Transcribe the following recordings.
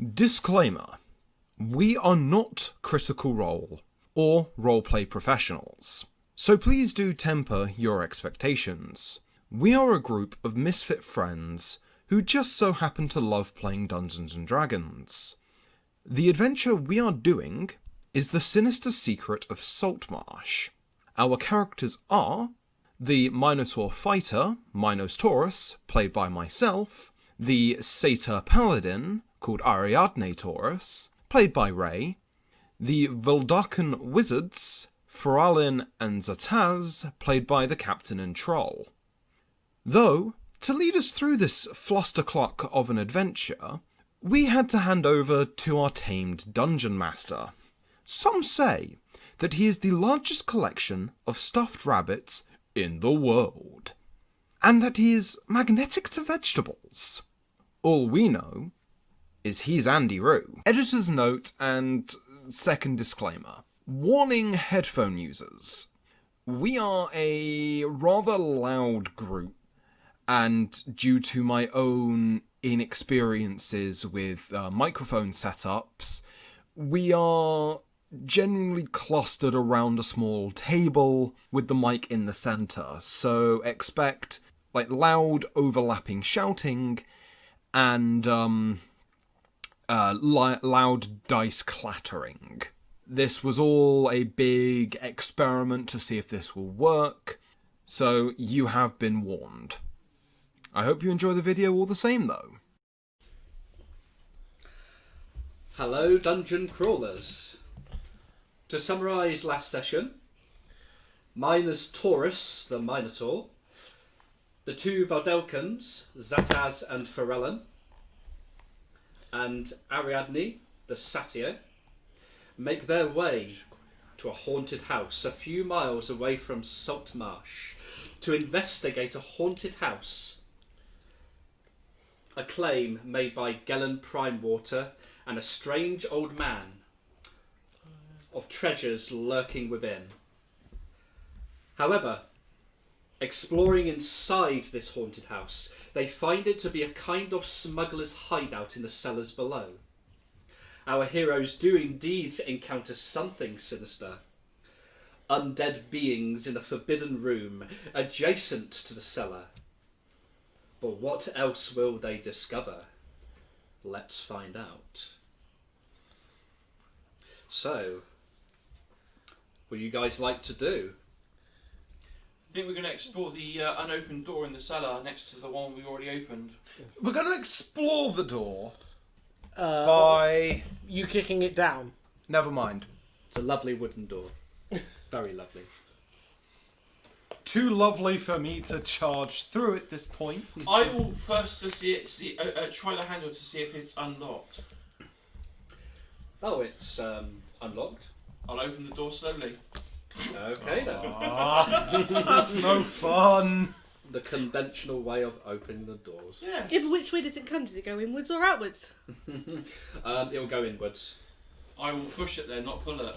Disclaimer. We are not Critical Role or roleplay professionals, so please do temper your expectations. We are a group of misfit friends who just so happen to love playing Dungeons & Dragons. The adventure we are doing is the sinister secret of Saltmarsh. Our characters are the Minotaur fighter, Minos Taurus, played by myself, the Satyr paladin, called Ariadne Taurus, played by Ray, the Vuldakan wizards, Feralin and Zataz, played by the captain and troll. Though, to lead us through this flustercluck of an adventure, we had to hand over to our tamed dungeon master. Some say that he is the largest collection of stuffed rabbits in the world, and that he is magnetic to vegetables. All we know is he's Andy Roo. Editor's note and second disclaimer. Warning headphone users. We are a rather loud group, and due to my own inexperiences with microphone setups, we are generally clustered around a small table with the mic in the center, so expect loud overlapping shouting and loud dice clattering. This was all a big experiment to see if this will work, so you have been warned. I hope you enjoy the video all the same, though. Hello, dungeon crawlers. To summarise last session, Minos Taurus, the Minotaur, the two Valdelkans, Zataz and Ferellan, and Ariadne, the Satyr, make their way to a haunted house a few miles away from Saltmarsh to investigate a haunted house. A claim made by Gellin Primewater and a strange old man of treasures lurking within. However, exploring inside this haunted house, they find it to be a kind of smuggler's hideout in the cellars below. Our heroes do indeed encounter something sinister. Undead beings in a forbidden room adjacent to the cellar. But what else will they discover? Let's find out. So, what do you guys like to do? I think we're going to explore the unopened door in the cellar next to the one we already opened. We're going to explore the door by... You kicking it down. Never mind. It's a lovely wooden door. Very lovely. Too lovely for me to charge through at this point. I will first try the handle to see if it's unlocked. Oh, it's unlocked. I'll open the door slowly. Okay then. That's no fun. The conventional way of opening the doors. Yes. Yeah, but which way does it come? Does it go inwards or outwards? It'll go inwards. I will push it there, not pull it.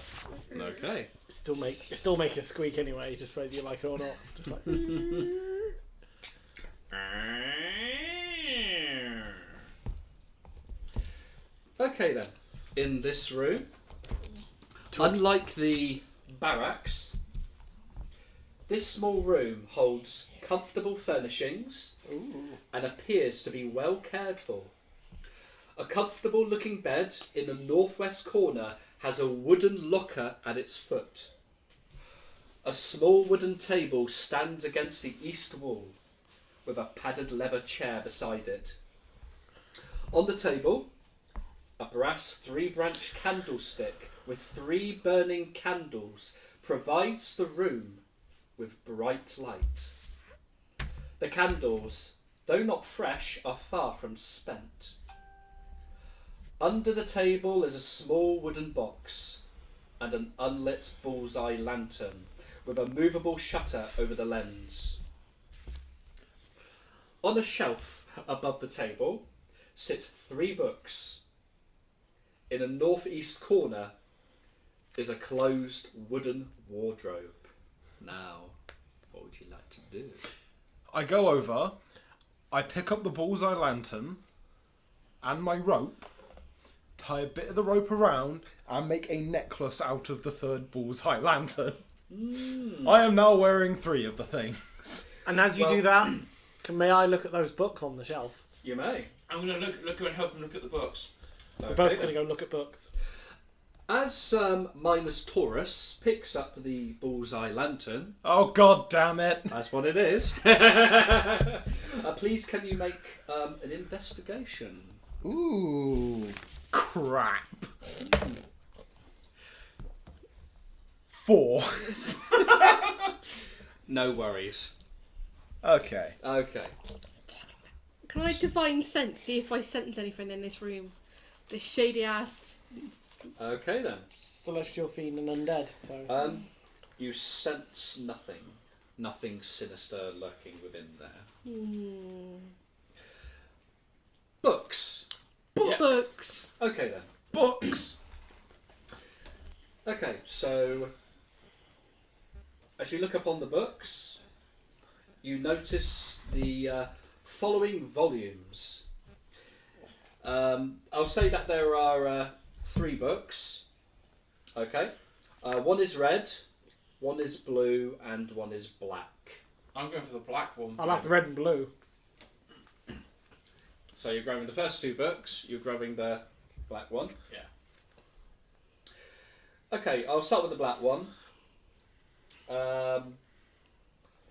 Okay. Still make a squeak anyway, just whether you like it or not. Just like. Okay then. In this room, unlike the barracks, this small room holds comfortable furnishings and appears to be well cared for. A comfortable looking bed in the northwest corner has a wooden locker at its foot. A small wooden table stands against the east wall with a padded leather chair beside it. On the table, a brass 3-branch candlestick with 3 burning candles provides the room with bright light. The candles, though not fresh, are far from spent. Under the table is a small wooden box and an unlit bullseye lantern with a movable shutter over the lens. On a shelf above the table sit 3 books. In a northeast corner is a closed wooden wardrobe. Now, what would you like to do? I go over, I pick up the bullseye lantern and my rope, tie a bit of the rope around, and make a necklace out of the third bullseye lantern. I am now wearing 3 of the things. And as you do that, may I look at those books on the shelf? You may. I'm going to look and help him look at the books. We're both going to go look at books. As Minus Taurus picks up the bullseye lantern, Oh, god damn it. that's what it is. Please, can you make an investigation? Ooh, crap. 4. No worries. Okay. Okay. Can I divine sense, see if I sense anything in this room? This shady ass. Okay then. Celestial fiend and undead. So. You sense nothing. Nothing sinister lurking within there. Books. Yes. Books. Okay then. Books. Okay, so as you look upon the books, you notice the following volumes. I'll say that there are 3 books. Okay. One is red, one is blue, and one is black. I'm going for the black one. I like the red and blue. So you're grabbing the first 2 books, you're grabbing the black one. Yeah. Okay, I'll start with the black one.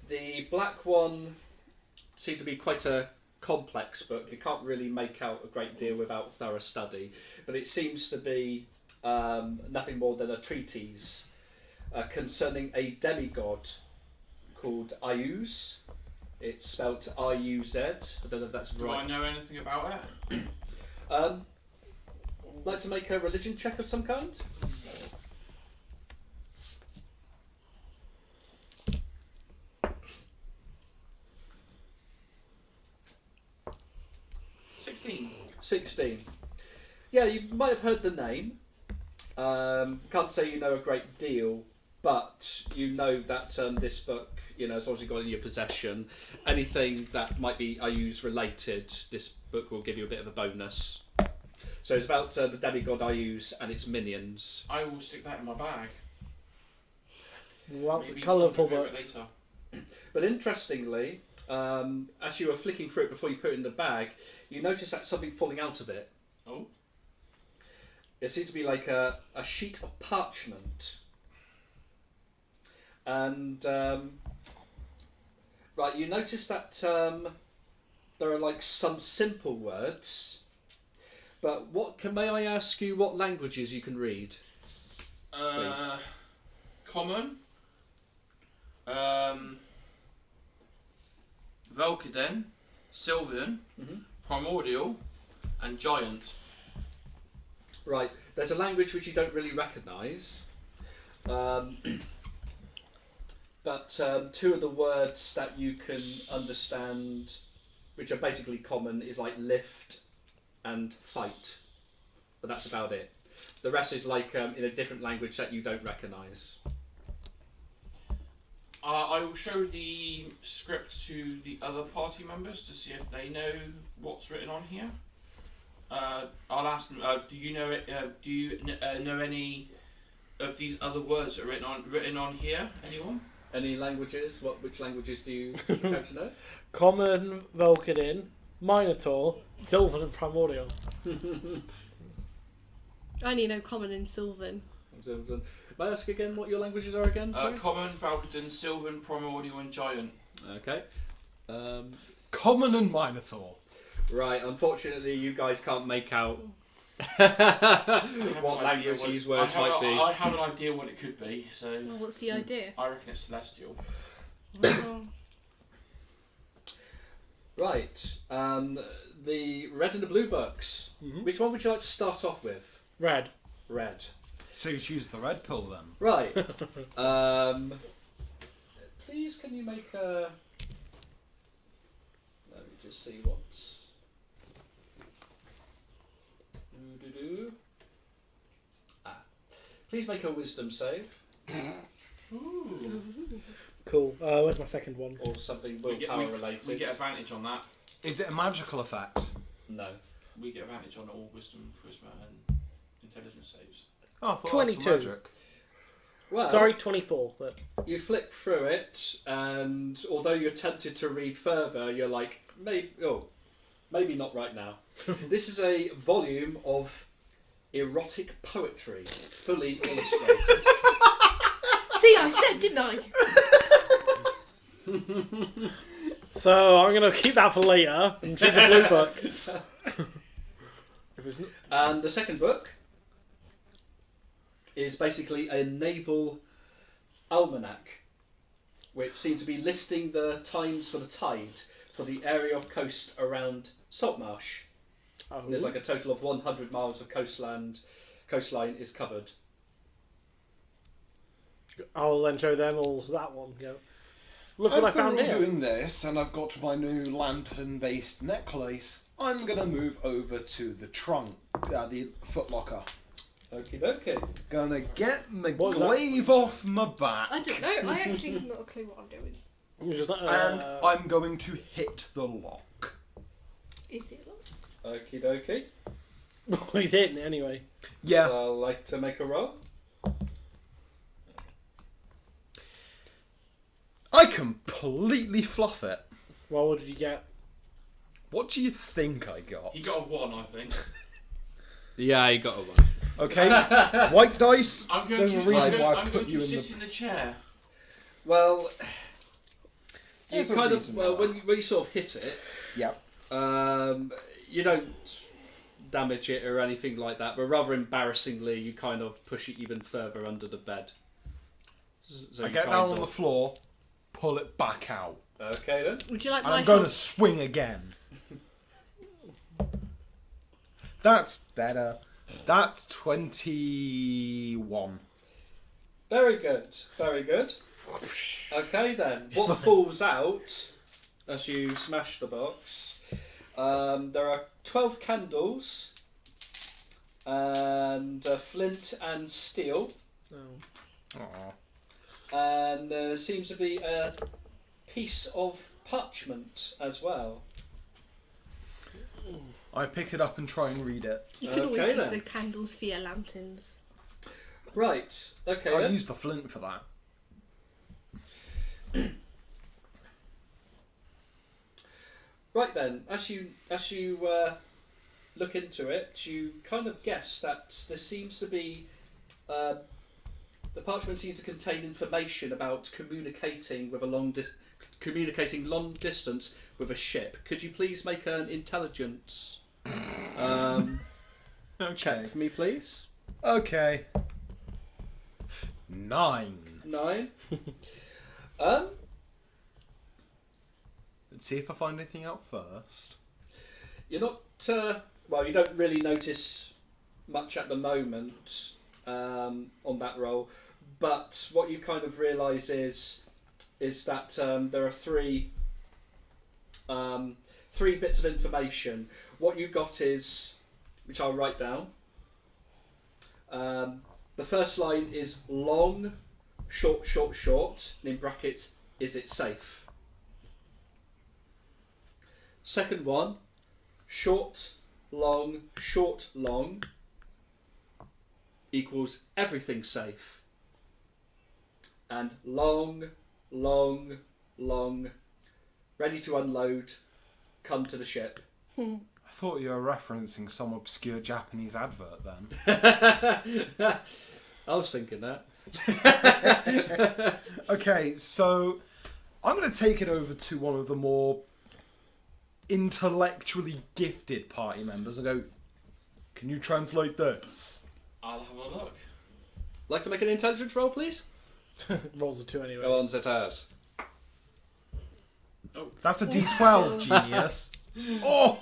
The black one seemed to be quite a complex book. You can't really make out a great deal without thorough study, but it seems to be nothing more than a treatise concerning a demigod called Iuz. It's spelt I-U-Z. I don't know if that's Do right. I know anything about it? Like to make a religion check of some kind? $16. 16. Yeah, you might have heard the name. Can't say you know a great deal, but you know that this book, has obviously got in your possession. Anything that might be IU's related, this book will give you a bit of a bonus. So it's about the demigod IU's and its minions. I will stick that in my bag. Well, Maybe colourful review it books. later. But interestingly, as you were flicking through it before you put it in the bag, you notice that something falling out of it. Oh. It seemed to be like a sheet of parchment. And, right, you notice that there are like some simple words. But may I ask you what languages you can read? Common. Velkiden, Sylvan, Primordial, and Giant. Right, there's a language which you don't really recognise. But 2 of the words that you can understand, which are basically common, is like lift and fight. But that's about it. The rest is like in a different language that you don't recognise. I will show the script to the other party members to see if they know what's written on here. I'll ask them. Do you know it? Do you know any of these other words that are written on here? Anyone? Any languages? Which languages do you care to know? Common, Vulcanin, Minotaur, Sylvan and Primordial. I only know common and Sylvan. May I ask again what your languages are again? Sorry? Common, Falcon, Sylvan, Primordial, and Giant. Okay. Common and Minotaur. Right, unfortunately you guys can't make out what language these words might be. I have an idea what it could be, so Well, what's the idea? I reckon it's Celestial. Oh. Right, the red and the blue books. Which one would you like to start off with? Red. Red. So you choose the red pill then? Right. Please can you make a... Let me just see what... Please make a wisdom save. Ooh. Cool. Where's my second one? Or something willpower related. We get advantage on that. Is it a magical effect? No. We get advantage on all wisdom, charisma, and saves. Oh, I thought 22. That was for magic. Well, Sorry, 24. But you flick through it, and although you're tempted to read further, you're like, maybe not right now. This is a volume of erotic poetry, fully illustrated. See, I said, didn't I? so I'm going to keep that for later and read the blue book. And the second book is basically a naval almanac, which seems to be listing the times for the tide for the area of coast around Saltmarsh. Oh. There's like a total of 100 miles of coastline is covered. I'll then show them all that one. Go. Look As what I found they're here. all doing this, and I've got my new lantern-based necklace, I'm gonna move over to the trunk, the footlocker. Okie dokie. Gonna get my What's that? glaive off my back. I don't know. I actually have not a clue what I'm doing. You're just like, And I'm going to hit the lock. Is it locked? Okie dokie. he's hitting it anyway. Yeah. I'd like to make a roll. I completely fluff it. Well, what did you get? What do you think I got? He got a 1, I think. Yeah, you got a one. Okay. White dice. I'm going There's to, a reason why I I'm put going you to in sit the... in the chair. Well, you There's a kind of reason well why. when you sort of hit it, Yep. you don't damage it or anything like that, but rather embarrassingly, you kind of push it even further under the bed. So I you get kind down on of- the floor, pull it back out. Okay then. Would you like And my I'm going to help? swing again. That's better. That's 21. Very good. Very good. Okay then. What falls out as you smash the box? There are 12 candles and flint and steel, Oh. Aw. and there seems to be a piece of parchment as well. I pick it up and try and read it. You can always Okay, use then. the candles for your lanterns. Right. Okay I then. use the flint for that. Right then, as you look into it, you kind of guess that there seems to be the parchment seems to contain information about communicating with communicating long distance with a ship. Could you please make an intelligence check for me, please? Okay. 9. 9. Let's see if I find anything out first. You're not. Well, you don't really notice much at the moment on that roll, but what you kind of realise is that there are three bits of information. What you got is, which I'll write down. The first line is long, short, short, short, and in brackets, is it safe? Second one, short, long, equals everything safe. And long, ready to unload, come to the ship. I thought you were referencing some obscure Japanese advert then. I was thinking that. Okay, so I'm going to take it over to one of the more intellectually gifted party members and go, can you translate this? I'll have a look. Like to make an intelligence roll, please? Rolls a 2 anyway. Go on, Zetas. That's a D12, genius. Oh!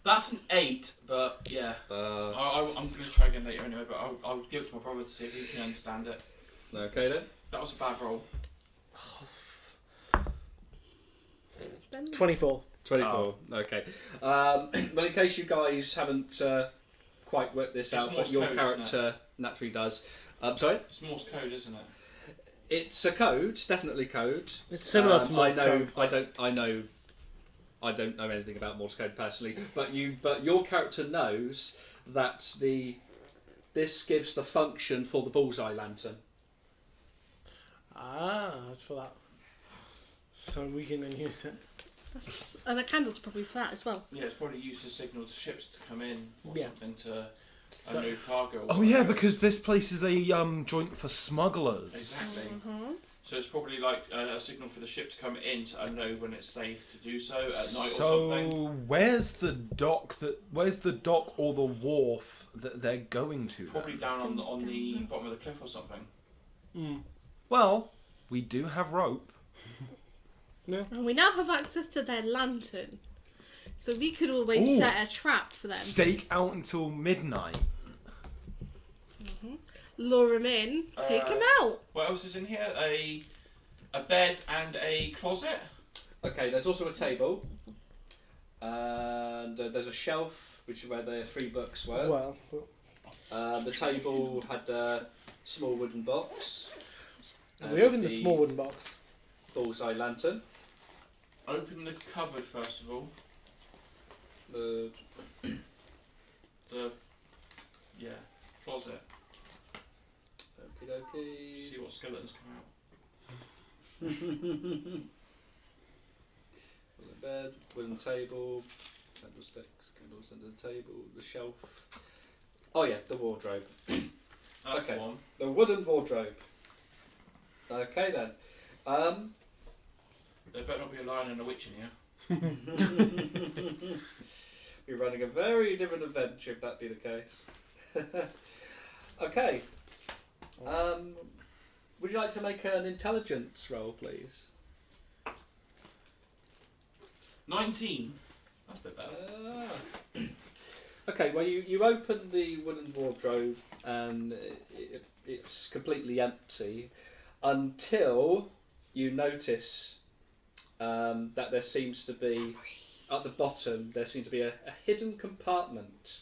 That's an 8, but yeah. I'm going to try again later anyway, but I'll give it to my brother to see if he can understand it. Okay then. That was a bad roll. 24. 24. Okay. Well, in case you guys haven't quite worked this It's out, Morse what your code, isn't character naturally does. Sorry? It's Morse code, isn't it? It's a code, definitely code. It's similar to Morse code. I don't know anything about Morse code personally, but your character knows that the this gives the function for the bullseye lantern. Ah, that's for that. So we can then use it. And the candles are probably for that as well. Yeah, it's probably used to signal to ships to come in or Yeah. something to So- unload cargo. Or Oh yeah, whatever. because this place is a joint for smugglers. Exactly. Mm-hmm. So it's probably like a signal for the ship to come in to unload when it's safe to do so at night So or something. where's the dock or the wharf that they're going to? Probably then? down on the bottom of the cliff or something. Well, we do have rope. And we now have access to their lantern. So we could always Ooh. set a trap for them. Stake out until midnight. Lure them in, take them out. What else is in here? A bed and a closet. Okay, there's also a table. And there's a shelf, which is where the 3 books were. Well, The table had a small wooden box. we opened the small wooden box. Bullseye lantern. Open the cupboard first of all. The Closet. okie dokie. See what skeletons come out. Wooden bed, wooden table, candlesticks, candles under the table, the shelf. Oh yeah, the wardrobe. That's Okay. the one. The wooden wardrobe. Okay then. There better not be a lion and a witch in here. We're running a very different adventure if that be the case. Okay. Would you like to make an intelligence roll, please? 19. That's a bit better. Okay, well you open the wooden wardrobe and it's completely empty until you notice that there seems to be, at the bottom, there seems to be a hidden compartment.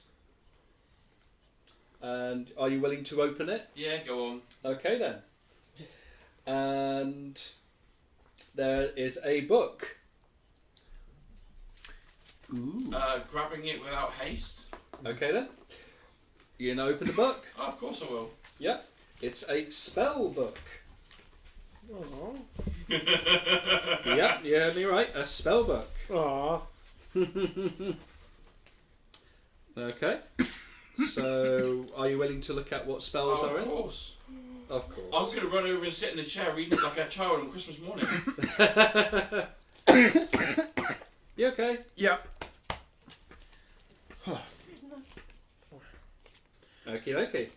And are you willing to open it? Yeah, go on. Okay then. And there is a book. Ooh. Grabbing it without haste. Okay then. You gonna open the book? Oh, of course I will. Yep. It's a spell book. Oh. Yep, you heard me right. A spell book. Aw. Okay. So, are you willing to look at what spells Oh, are of in? course. Of I'm course. going to run over and sit in the chair reading it like a child on Christmas morning. You okay? Yeah. Okie dokie.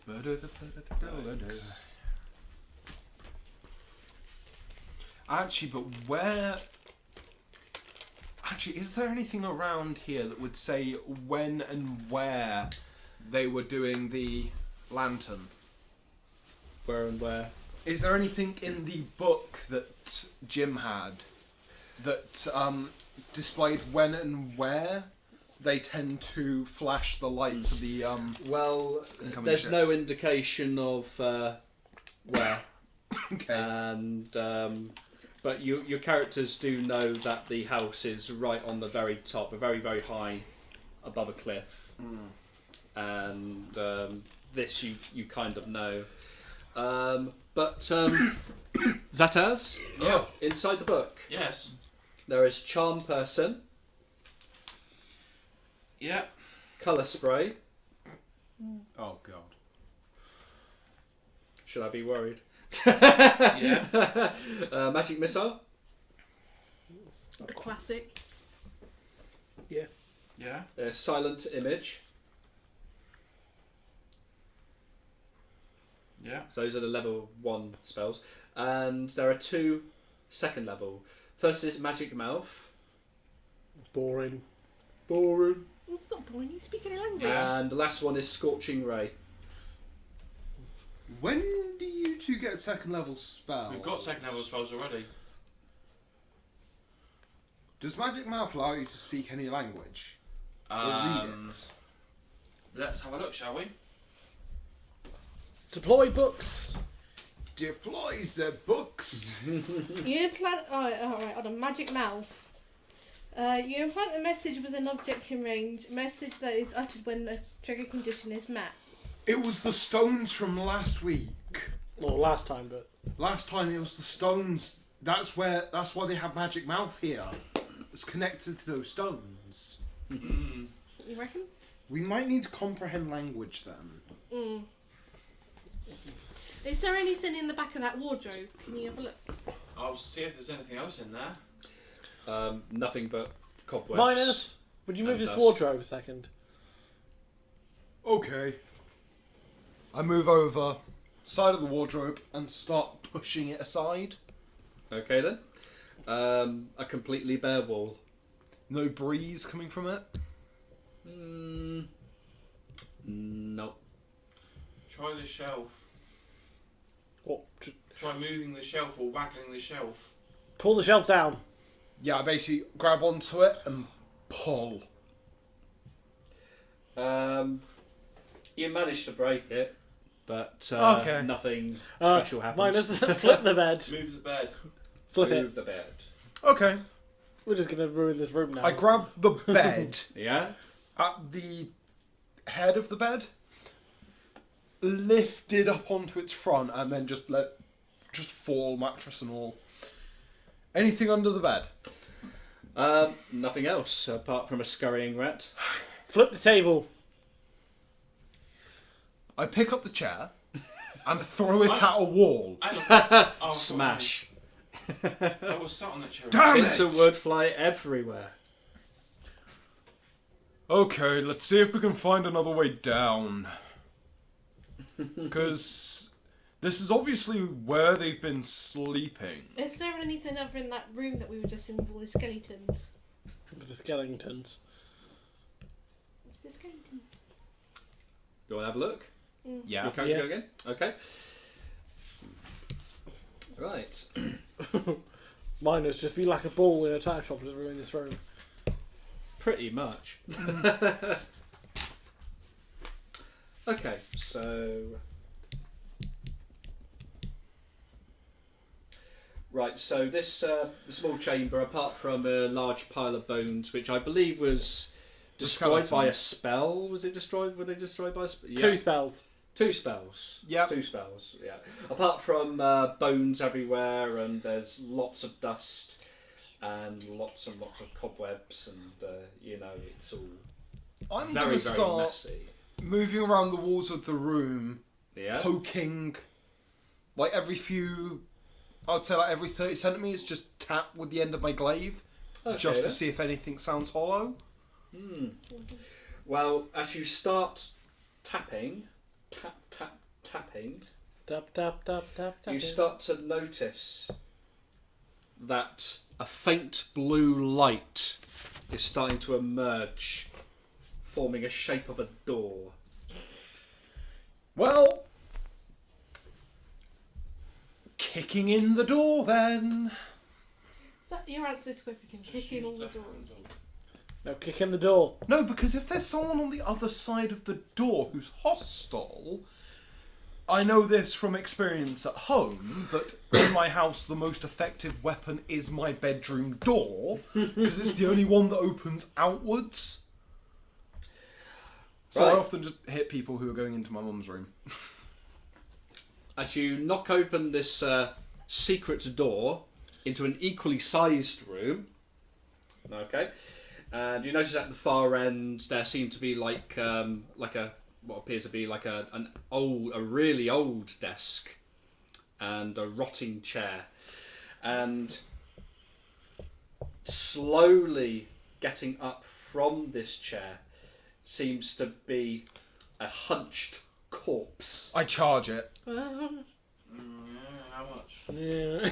Actually, but where... Actually, is there anything around here that would say when and where they were doing the lantern? Where and where? Is there anything in the book that Jim had that displayed when and where they tend to flash the light for the Well, incoming there's no ships? indication of where. Okay. And but your characters do know that the house is right on the very top, very very high above a cliff, and this you kind of know. But Zataz, Yeah. inside the book Yes. there is charm person, Yeah. colour spray. Oh god. Should I be worried? Yeah. Magic missile, The classic. Yeah. silent image. Yeah. So those are the level 1 spells. And there are 2 second level. First is magic mouth. Boring. Boring. It's not boring, you speak any language. And the last one is scorching ray. When do you two get second level spell? We've got second level spells already. Does Magic Mouth allow you to speak any language? Or read it? Let's have a look, shall we? Deploy books. Deploy the books. You implant. Alright, on a magic mouth. You implant a message with an object in range. A message that is uttered when a trigger condition is met. It was the stones from last week. Well, last time, but Last time it was the stones. That's why they have magic mouth here. It's connected to those stones. Mm. You reckon? We might need to comprehend language then. Mm. Is there anything in the back of that wardrobe? Can you have a look? I'll see if there's anything else in there. Nothing but cobwebs. Minus, would you move And this dust. wardrobe a second? Okay. I move over side of the wardrobe and start pushing it aside. Okay then. A completely bare wall. No breeze coming from it. Nope. Try the shelf. What? Just Try moving the shelf or waggling the shelf. pull the shelf down. Yeah, I basically grab onto it and pull. You managed to break it, but Okay. nothing Uh, special happens. Minus, flip the bed. Move the bed. Flip Move it. the bed. Okay. We're just gonna ruin this room now. I grab the bed Yeah? at the head of the bed, lift it up onto its front, and then just fall, mattress and all. Anything under the bed? Nothing else apart from a scurrying rat. Flip the table. I pick up the chair and throw it at a wall. Oh, Smash. I was sat on the chair. Damn Bits it! of wood fly everywhere. Okay, let's see if we can find another way down. Because this is obviously where they've been sleeping. Is there anything other in that room that we were just in with all the skeletons? With the skeletons. The skeletons. You want to have a look? Yeah. Your character Yeah. go again? Okay. Right. Minus, just be like a ball in a tire shop to ruin this room. Pretty much. Okay, so... Right, so this the small chamber, apart from a large pile of bones, which I believe was destroyed by a spell. Was it destroyed? Were they destroyed by a spell? Two spells. Two spells. Yep. Two spells, yeah. Apart from bones everywhere, and there's lots of dust, and lots of cobwebs, and, it's all I'm very, going very to start messy. moving around the walls of the room, Yeah? poking, like every 30 centimetres, just tap with the end of my glaive, Okay, just to then. see if anything sounds hollow. Well, as you start tapping, tapping, Tap, tap, tap, tap, tap. you start to notice that a faint blue light is starting to emerge, forming a shape of a door. Well, kicking in the door then. Is that your answer to everything? Kicking all the doors. No, kick in the door. No, because if there's someone on the other side of the door who's hostile, I know this from experience at home, that in my house the most effective weapon is my bedroom door, because it's the only one that opens outwards. So I Right. often just hit people who are going into my mum's room. As you knock open this secret door into an equally sized room, okay, and you notice at the far end there seem to be like what appears to be like a really old desk and a rotting chair, and slowly getting up from this chair seems to be a hunched corpse. I charge it. How much? Yeah.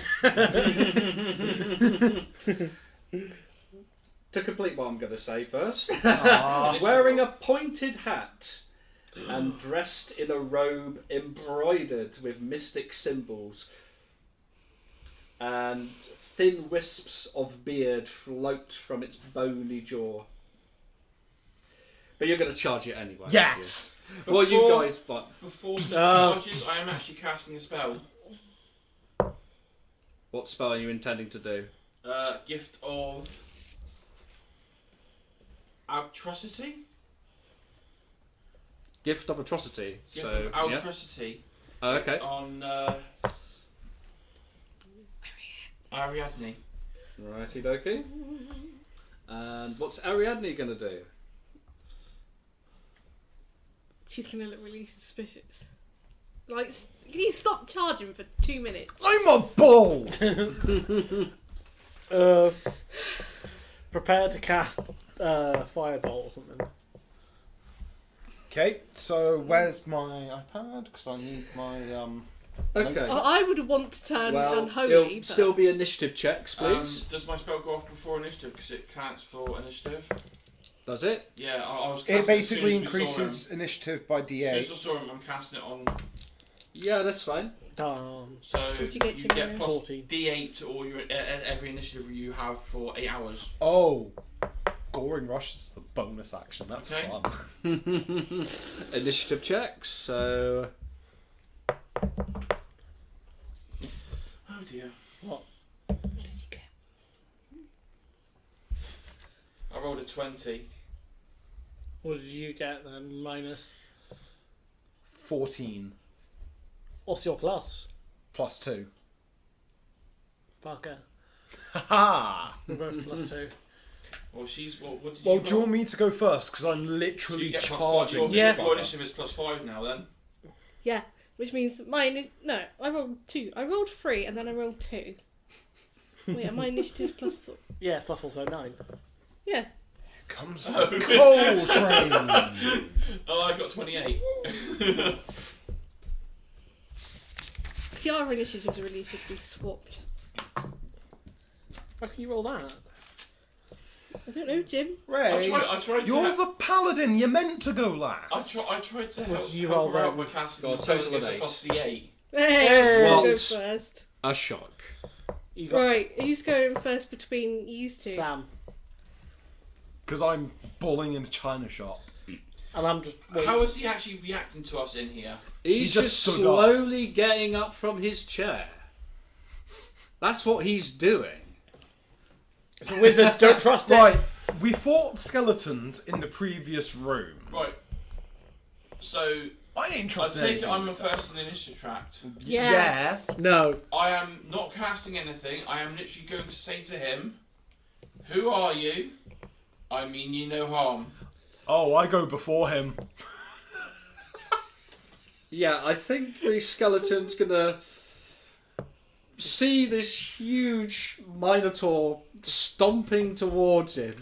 To complete what I'm going to say first, Ah. wearing a pointed hat and dressed in a robe embroidered with mystic symbols, and thin wisps of beard float from its bony jaw. But you're going to charge it anyway. aren't you? Yes! Well, you Before- guys, but Before he charges, I am actually casting a spell. what spell are you intending to do? Gift of atrocity. Gift of atrocity. Gift So of Altricity okay. on Ariadne. Righty dokie. And what's Ariadne gonna do? She's gonna look really suspicious. Like, can you stop charging for 2 minutes? I'm a bull! Prepare to cast firebolt or something. Okay, so where's my iPad? Because I need my Okay. notes. I would want to turn Well, unholy. it'll but- still be initiative checks, please. Does my spell go off before initiative? Because it counts for initiative. Does it? Yeah, I was. It casting basically as soon as we saw him. increases initiative by As soon as I D8. saw him, I'm casting it on. Yeah, that's fine. So Did you get you your get plus 14? D8 to all your every initiative you have for 8 hours. Oh, Goring Rush is the bonus action. That's Okay. fun. Initiative checks. So Oh dear. What? What did you get? I rolled a 20. What did you get then? Minus. 14 What's your plus? plus 2. Fucker. Haha! We're both plus 2. Well, she's what did Well, you do you roll? want me to go first? Because I'm So literally you get plus 5. charging. Your, this Yeah. your bugger. initiative is plus 5 now. Then. Yeah, which means mine. No, I rolled 2. I rolled 3 and then I rolled 2. Wait, are my initiatives plus 4? Yeah, plus also 9. Yeah. Comes the coal train. Oh, I got 28. See, our initiatives are really should be swapped. How can you roll that? I don't know, Jim. Ray, I tried you're to. the paladin. You're meant to go last. I tried to What help, did you help roll her out then? by casting Got a the spell total of gives a 8. plus D8. Hey, What? go first. a shock. You got Right, who's going first between you two? Sam. Because I'm bullying in a china shop. And I'm just waiting. How is he actually reacting to us in here? He's He just just stood up. slowly getting up from his chair. That's what he's doing. It's a wizard, don't trust it. Right, we fought skeletons in the previous room. Right. So I ain't I trusting take it anything I'm you the say. first on the initiative tract. Yes. No. I am not casting anything. I am literally going to say to him, "Who are you? I mean you no harm." Oh, I go before him. Yeah, I think the skeleton's gonna see this huge minotaur stomping towards him.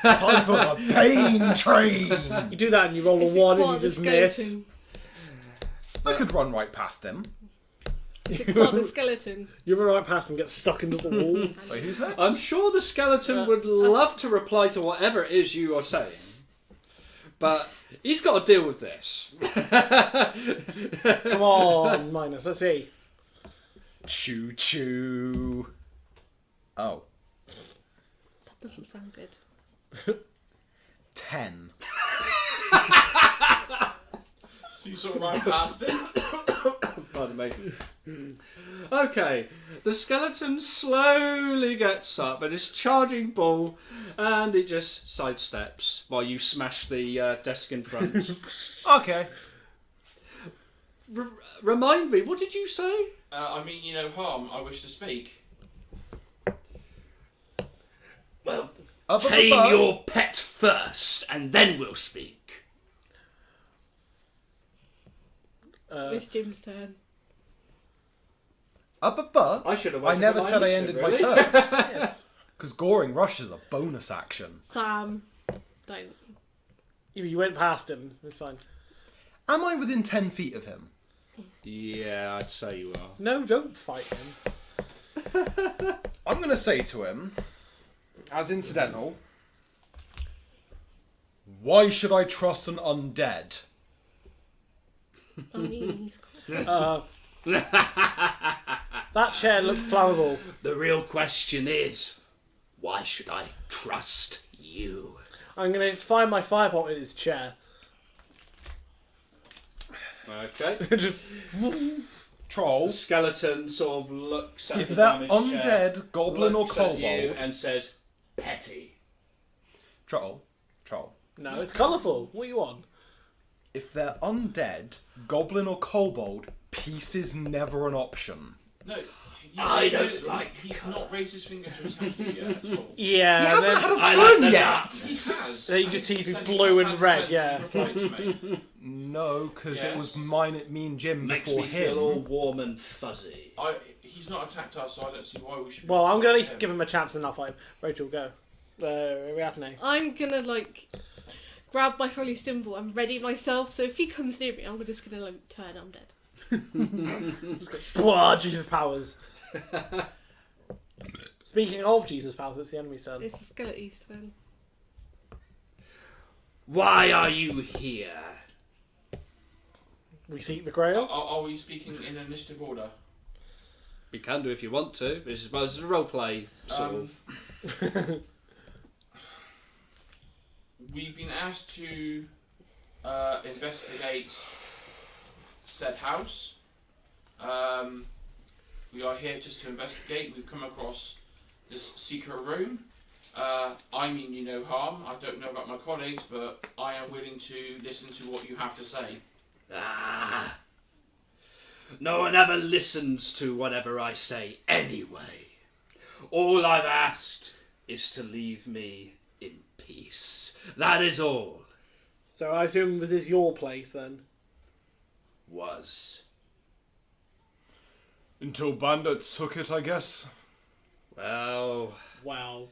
Time for the pain train. You do that and you roll Is a it 1 part and of you the just miss. skeleton? I could run right past him. Is it part of the skeleton? You run right past and get stuck into the wall. Wait, who's next? I'm sure the skeleton would love to reply to whatever it is you are saying, but he's got to deal with this. Come on, Minus. Let's see. Choo choo. Oh. That doesn't sound good. 10. So you sort of ran past him. Pardon me. Okay, the skeleton slowly gets up and is charging bull, and it just sidesteps while you smash the desk in front. Okay. Remind me, what did you say? I mean you no harm. I wish to speak. Well, Up tame above. your pet first, and then we'll speak. It's Jim's turn. Up above. I should have. I waited never for my said I initiative, ended my really. turn. Yes. Because Goring Rush is a bonus action. Sam, don't. You went past him. It's fine. Am I within 10 feet of him? Yeah, I'd say you are. No, don't fight him. I'm going to say to him, as incidental, why should I trust an undead? I mean, he's That chair looks flammable. The real question is, why should I trust you? I'm going to find my firebolt in his chair. Okay. Just The Troll, skeleton sort of looks at if the that damaged chair, undead goblin or looks at you kobold... and says, "Petty." Troll. no, it's colourful. What do you want? if they're undead, goblin or kobold, peace is never an option. No, I don't like He's not raised his finger to attack you yet at all. Yeah. He hasn't then- had a I turn like yet! He has. Then you just see He if said he's blue he and has red, had yeah. to reply to me. No, because it was Yes. mine, me and Jim Makes before me him. feel all warm and fuzzy. He's not attacked us, so I don't see why we should. Well, I'm going to at least him. give him a chance and I'll fight him. Rachel, go. Ariadne. I'm gonna grab my holy symbol and ready myself. So if he comes near me, I'm just gonna turn undead. Blah, Jesus powers. Speaking of Jesus powers, it's the enemy's turn. It's a skeleton then. Why are you here? We seek the Grail. Are we speaking in initiative order? We can do if you want to. This is a role play sort of. We've been asked to investigate said house. We are here just to investigate. We've come across this secret room. I mean you no harm. I don't know about my colleagues, but I am willing to listen to what you have to say. No one ever listens to whatever I say anyway. All I've asked is to leave me in peace. That is all. So I assume this is your place then. Was. Until bandits took it, I guess. Well, Wow.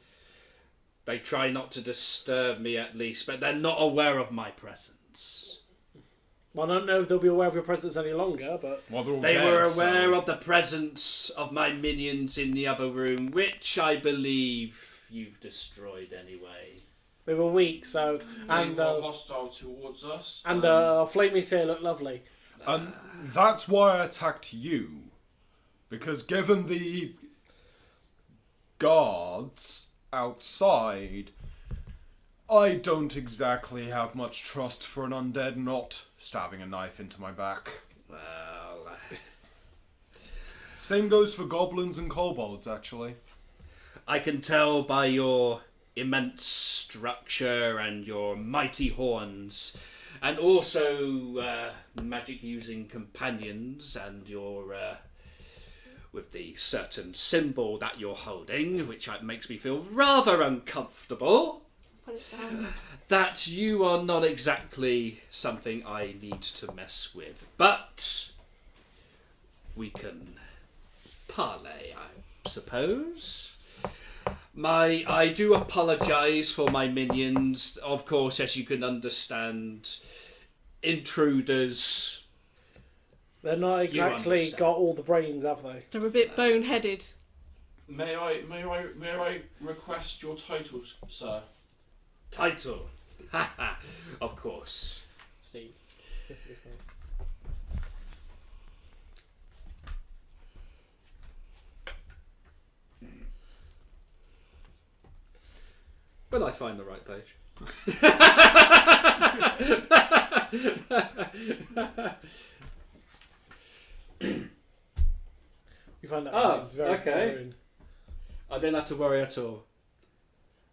they try not to disturb me at least, but they're not aware of my presence. Well, I don't know if they'll be aware of your presence any longer, but Well, they're all They dead, were so- aware of the presence of my minions in the other room, which I believe you've destroyed anyway. they were weak, so... They And were hostile towards us. Flame Meteor looked lovely. That's why I attacked you. Because given the guards outside, I don't exactly have much trust for an undead not stabbing a knife into my back. Well, Same goes for goblins and kobolds, actually. I can tell by your immense structure and your mighty horns, and also magic-using companions, and your with the certain symbol that you're holding, which makes me feel rather uncomfortable, Put it down. that you are not exactly something I need to mess with. But we can parley, I suppose. I do apologise for my minions. Of course, as you can understand, intruders. They're not exactly understand. got all the brains, have they? They're a bit boneheaded. May I request your titles, sir? Title. Haha, of course. Steve. This will be fun. When I find the right page. You find that Oh, name's very okay. boring. I don't have to worry at all.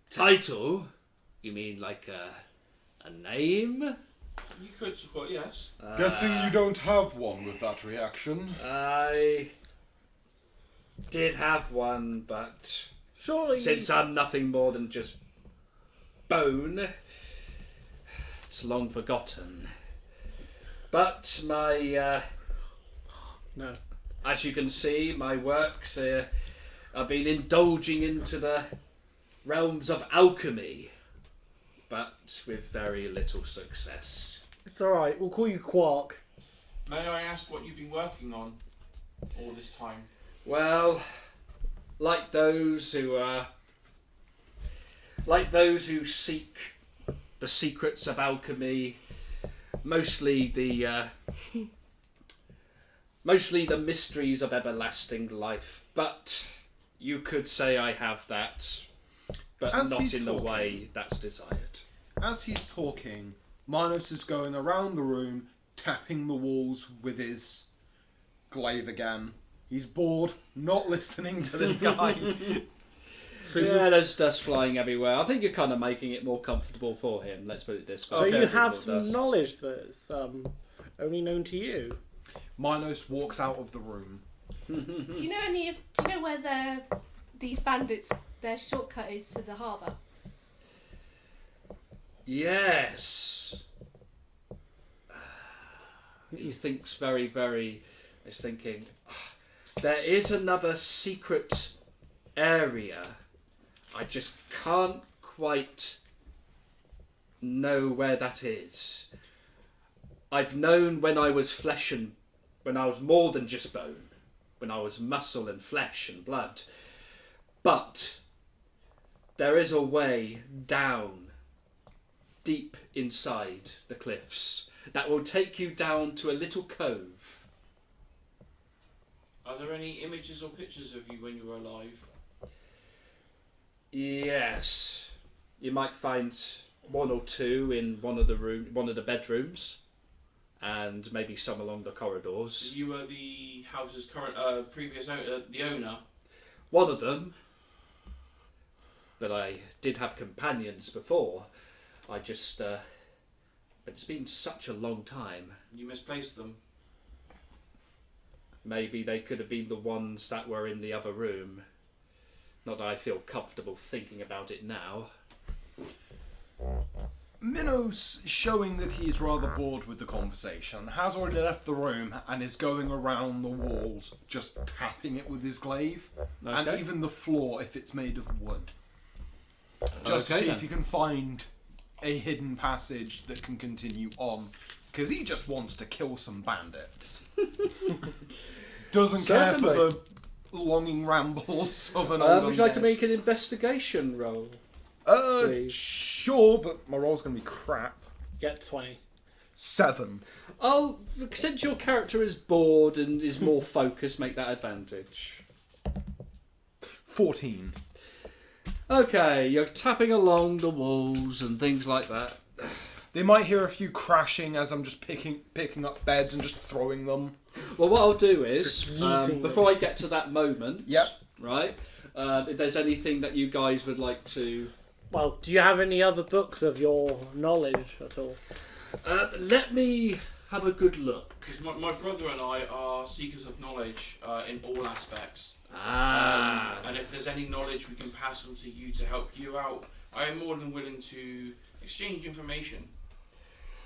Title? You mean like a name? You could support, yes. Guessing you don't have one with that reaction. I did have one, but Surely. since I'm nothing more than just bone, it's long forgotten. But my, No. as you can see, my works have been indulging into the realms of alchemy, but with very little success. It's alright. We'll call you Quark. May I ask what you've been working on all this time? Well, like those who seek the secrets of alchemy, mostly the mysteries of everlasting life. But you could say I have that, but As not he's in the talking. way that's desired. As he's talking, Minos is going around the room, tapping the walls with his glaive again. He's bored, not listening to this guy. Yeah, there's dust flying everywhere. I think you're kind of making it more comfortable for him. Let's put it this way. So Okay. you have Little some dust. knowledge that's only known to you. Minos walks out of the room. Do you know where these bandits, their shortcut is to the harbour? Yes. He thinks very, very. He's thinking, there is another secret area. I just can't quite know where that is. I've known when I was when I was more than just bone, when I was muscle and flesh and blood. But there is a way down, deep inside the cliffs, that will take you down to a little cove. Are there any images or pictures of you when you were alive? Yes, you might find one or two in one of the bedrooms, and maybe some along the corridors. So you were the house's current, previous the owner. One of them, but I did have companions before. I just, but it's been such a long time. You misplaced them. Maybe they could have been the ones that were in the other room. Not that I feel comfortable thinking about it now. Minos, showing that he's rather bored with the conversation, has already left the room and is going around the walls, just tapping it with his glaive, and Okay. even the floor if it's made of wood. Just to Okay, see then. if you can find a hidden passage that can continue on, because he just wants to kill some bandits. Doesn't care for Certainly. the longing rambles of an old Would you like to undead. make an investigation roll? please? Sure, but my roll's going to be crap. Get 20. 7. Since your character is bored and is more focused, make that advantage. 14. Okay, you're tapping along the walls and things like that. They might hear a few crashing as I'm just picking up beds and just throwing them. Well, what I'll do is, Just yeeting before I get to that moment, Yep. right, if there's anything that you guys would like to... Well, do you have any other books of your knowledge at all? let me have a good look. Because my brother and I are seekers of knowledge in all aspects. And if there's any knowledge we can pass on to you to help you out, I am more than willing to exchange information.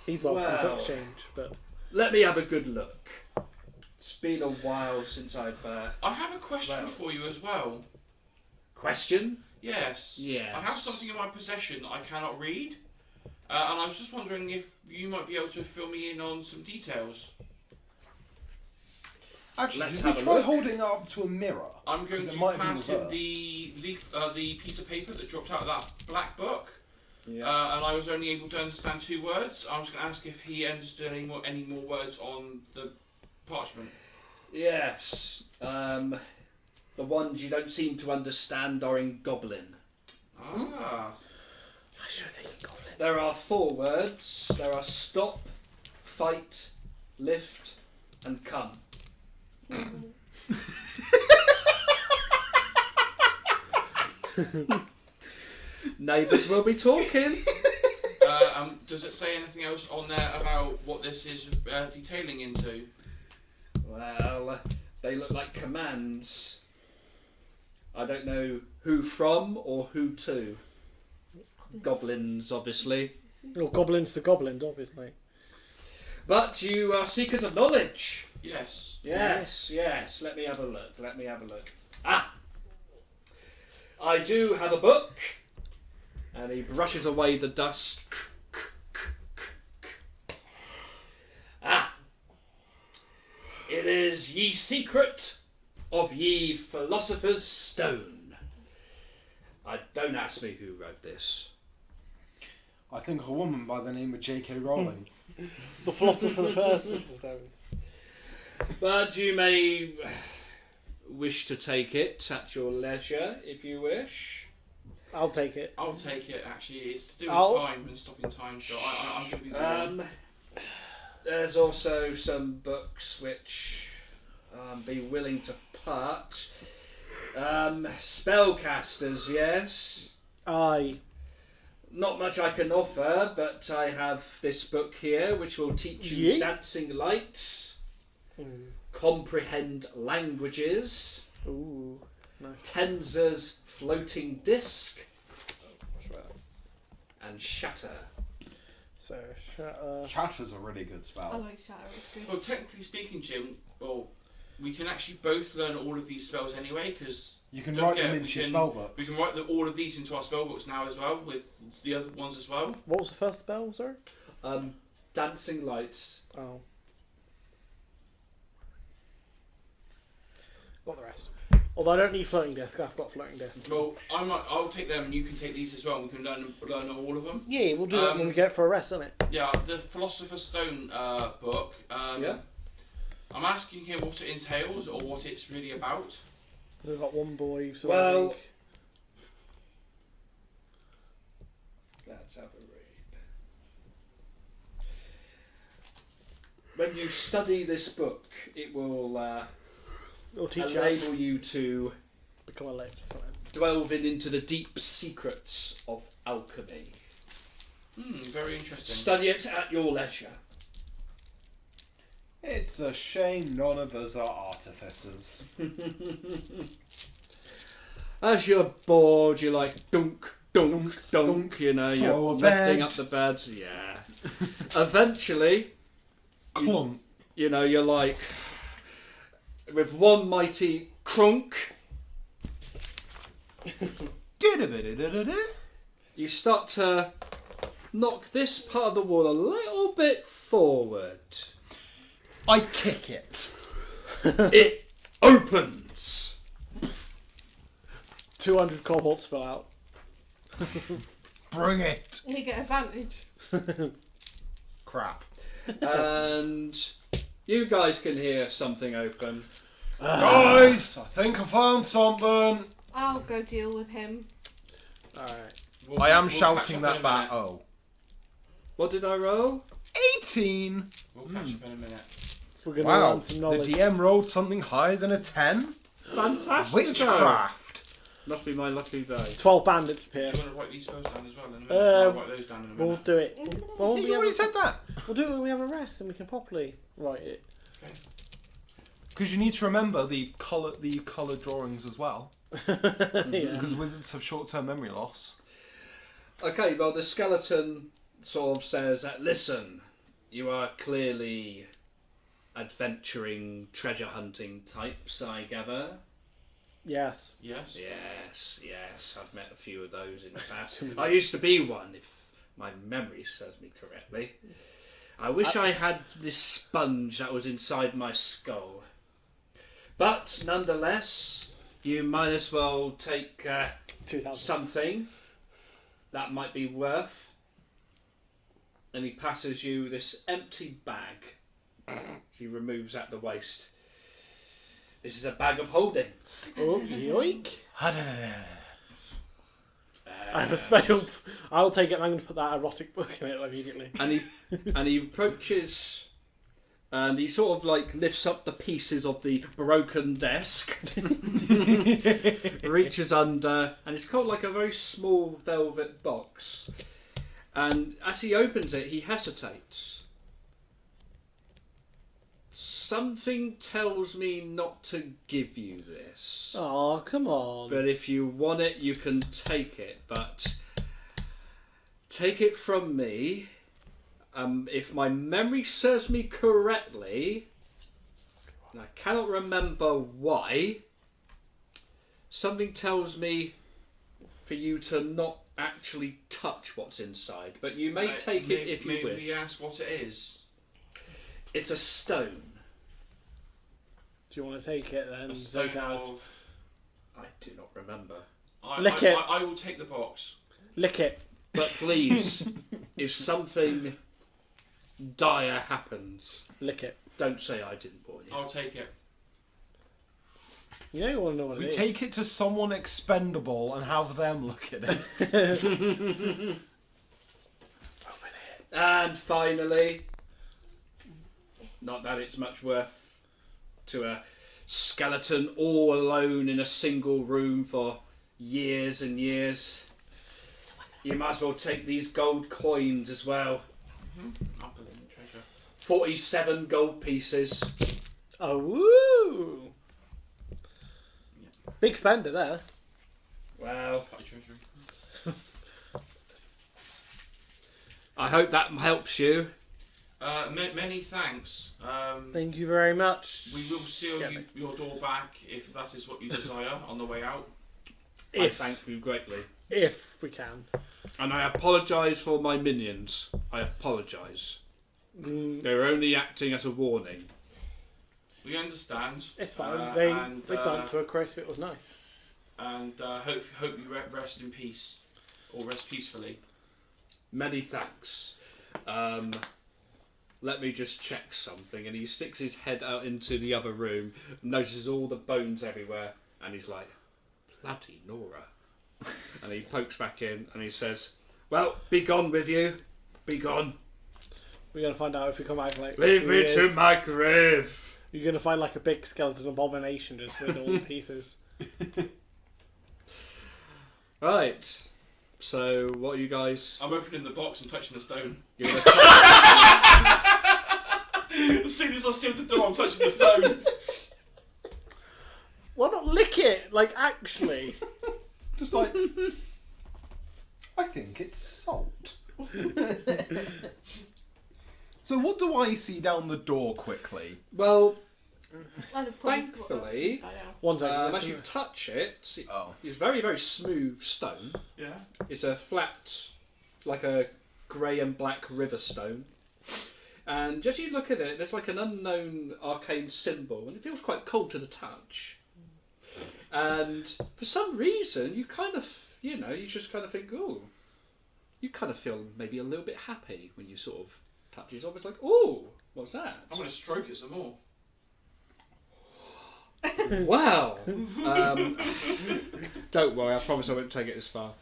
He's welcome to Well. exchange, but Let me have a good look. It's been a while since I've... I have a question Well. for you as well. Question? Yes. Yes. I have something in my possession I cannot read. And I was just wondering if you might be able to fill me in on some details. Actually, Let's did we have a try look. holding it up to a mirror? I'm going 'Cause it to might be pass him reversed. the leaf, the piece of paper that dropped out of that black book. Yeah. And I was only able to understand 2 words. I was going to ask if he understood any more words on the parchment. Yes. The ones you don't seem to understand are in Goblin. Ah. I should think goblin. There are 4 words. There are stop, fight, lift, and come. Neighbours will be talking. Does it say anything else on there about what this is detailing into? Well, they look like commands. I don't know who from or who to. Goblins, obviously. Well, goblins to goblins, obviously. But you are seekers of knowledge. Yes. Yes, yes. Let me have a look. Ah! I do have a book. And he brushes away the dust. Ah! It is Ye Secret of Ye Philosopher's Stone. Don't ask me who wrote this. I think a woman by the name of J.K. Rowling. The philosopher's first. But you may wish to take it at your leisure, if you wish. I'll take it. I'll take it, actually. It's to do with Oh. time and stopping time, so I'm going to be the one. There's also some books which be willing to part. Spellcasters, yes. Aye. Not much I can offer, but I have this book here which will teach you Yeah. dancing lights, comprehend languages, Ooh. Nice. Tenzer's floating disc, and shatter. So, Shatter's a really good spell. I like shatter. It's good. Well, technically speaking, Jim, well, we can actually both learn all of these spells anyway, because You can don't write forget, them into your spell books. we can write all of these into our spell books now as well, with the other ones as well. what was the first spell, sorry? Dancing lights. Oh. Got the rest. Although I don't need floating disc, I've got floating disc. Well, I'll take them, and you can take these as well. And we can learn all of them. Yeah, we'll do that when we get for a rest, isn't it? Yeah, the Philosopher's Stone book. Yeah. I'm asking here what it entails or what it's really about. We've got one boy, so Well- I think... Let's have a read. When you study this book, it will It'll teach you how to enable you to become a lich. delve into the deep secrets of alchemy. Very interesting. Study it at your leisure. It's a shame none of us are artificers. As you're bored, you're like dunk, dunk, dunk, you know, you're For lifting bed. up the bed. Yeah. Eventually, Clunk. you know, you're like, with one mighty crunk, you start to knock this part of the wall a little bit forward. I kick it. It opens. 200 cobalt spill out. Bring it. You get advantage. Crap. And you guys can hear something open. Guys, I think I found something. I'll go deal with him. Alright. I am We'll catch shouting up in that a back. minute. Oh. What did I roll? 18. We'll catch up in a minute. We're going to Wow. learn some The knowledge. DM rolled something higher than a 10. Fantastic. Witchcraft. Must be my lucky day. 12 bandits appear. Do you want to write these spells down as well in a minute? I'll write those down in a minute. We'll do it. Well, You already said that. we'll do it when we have a rest and we can properly write it. Because you need to remember the colour drawings as well. Yeah. Because wizards have short-term memory loss. Okay, well, the skeleton sort of says that, listen, you are clearly adventuring, treasure hunting types, I gather. Yes. Yes. Yes, I've met a few of those in the past. I used to be one, if my memory serves me correctly. I wish I had this sponge that was inside my skull. But nonetheless, you might as well take 2,000. something that might be worth. And he passes you this empty bag. He removes at the waist. This is a bag of holding. Oh, yoink. I have a special... I'll take it and I'm going to put that erotic book in it immediately. And he approaches, and he sort of like lifts up the pieces of the broken desk, reaches under, and it's got like a very small velvet box. And as he opens it, he hesitates. Something tells me not to give you this. Oh, come on. But if you want it, you can take it. But take it from me. If my memory serves me correctly, and I cannot remember why, something tells me for you to not actually touch what's inside. But you may take it if you wish. Maybe ask what it is. It's a stone. Do you want to take it then? A stone Zotaz? of... I do not remember. Lick it. I will take the box. Lick it. But please, if something dire happens, Lick it. don't say I didn't warn you. I'll take it. You know you want to know what We it is. take it to someone expendable and have them look at it. And finally, not that it's much worth to a skeleton all alone in a single room for years and years. You might as well take these gold coins as well. I'll put it in the treasure. 47 gold pieces. Oh, woo! Big spender there. Wow. Cut your treasury. I hope that helps you. Many thanks. Thank you very much. We will seal Get me. your door back if that is what you desire on the way out. I thank you greatly. If we can. And I apologise for my minions. I apologise. They were only acting as a warning. We understand. It's fine. Uh, they and, burnt to a crisp. It was nice. And hope you rest in peace, or rest peacefully. Many thanks. Let me just check something. And he sticks his head out into the other room, notices all the bones everywhere, and he's like, bloody Nora. And he pokes back in and he says, well, be gone with you. Be gone. We're gonna find out if we come back like. Leave me years. to my grave. You're gonna find like a big skeleton abomination just with all the pieces. Right. So, what are you guys? I'm opening the box and touching the stone. You're gonna As soon as I seal the door, I'm touching the stone. Why not lick it? Like actually. Just like, I think it's salt. So what do I see down the door quickly? well, I'd have probably thankfully, got that out. One second. as you touch it, Oh. it's very, very smooth stone. Yeah. It's a flat, like a grey and black river stone. And just you look at it, there's like an unknown arcane symbol, and it feels quite cold to the touch. And for some reason, you kind of, you just kind of think, oh, you kind of feel maybe a little bit happy when you sort of touch it. It's almost like, oh, what's that? I'm going to stroke it some more. Wow. Don't worry, I promise I won't take it as far.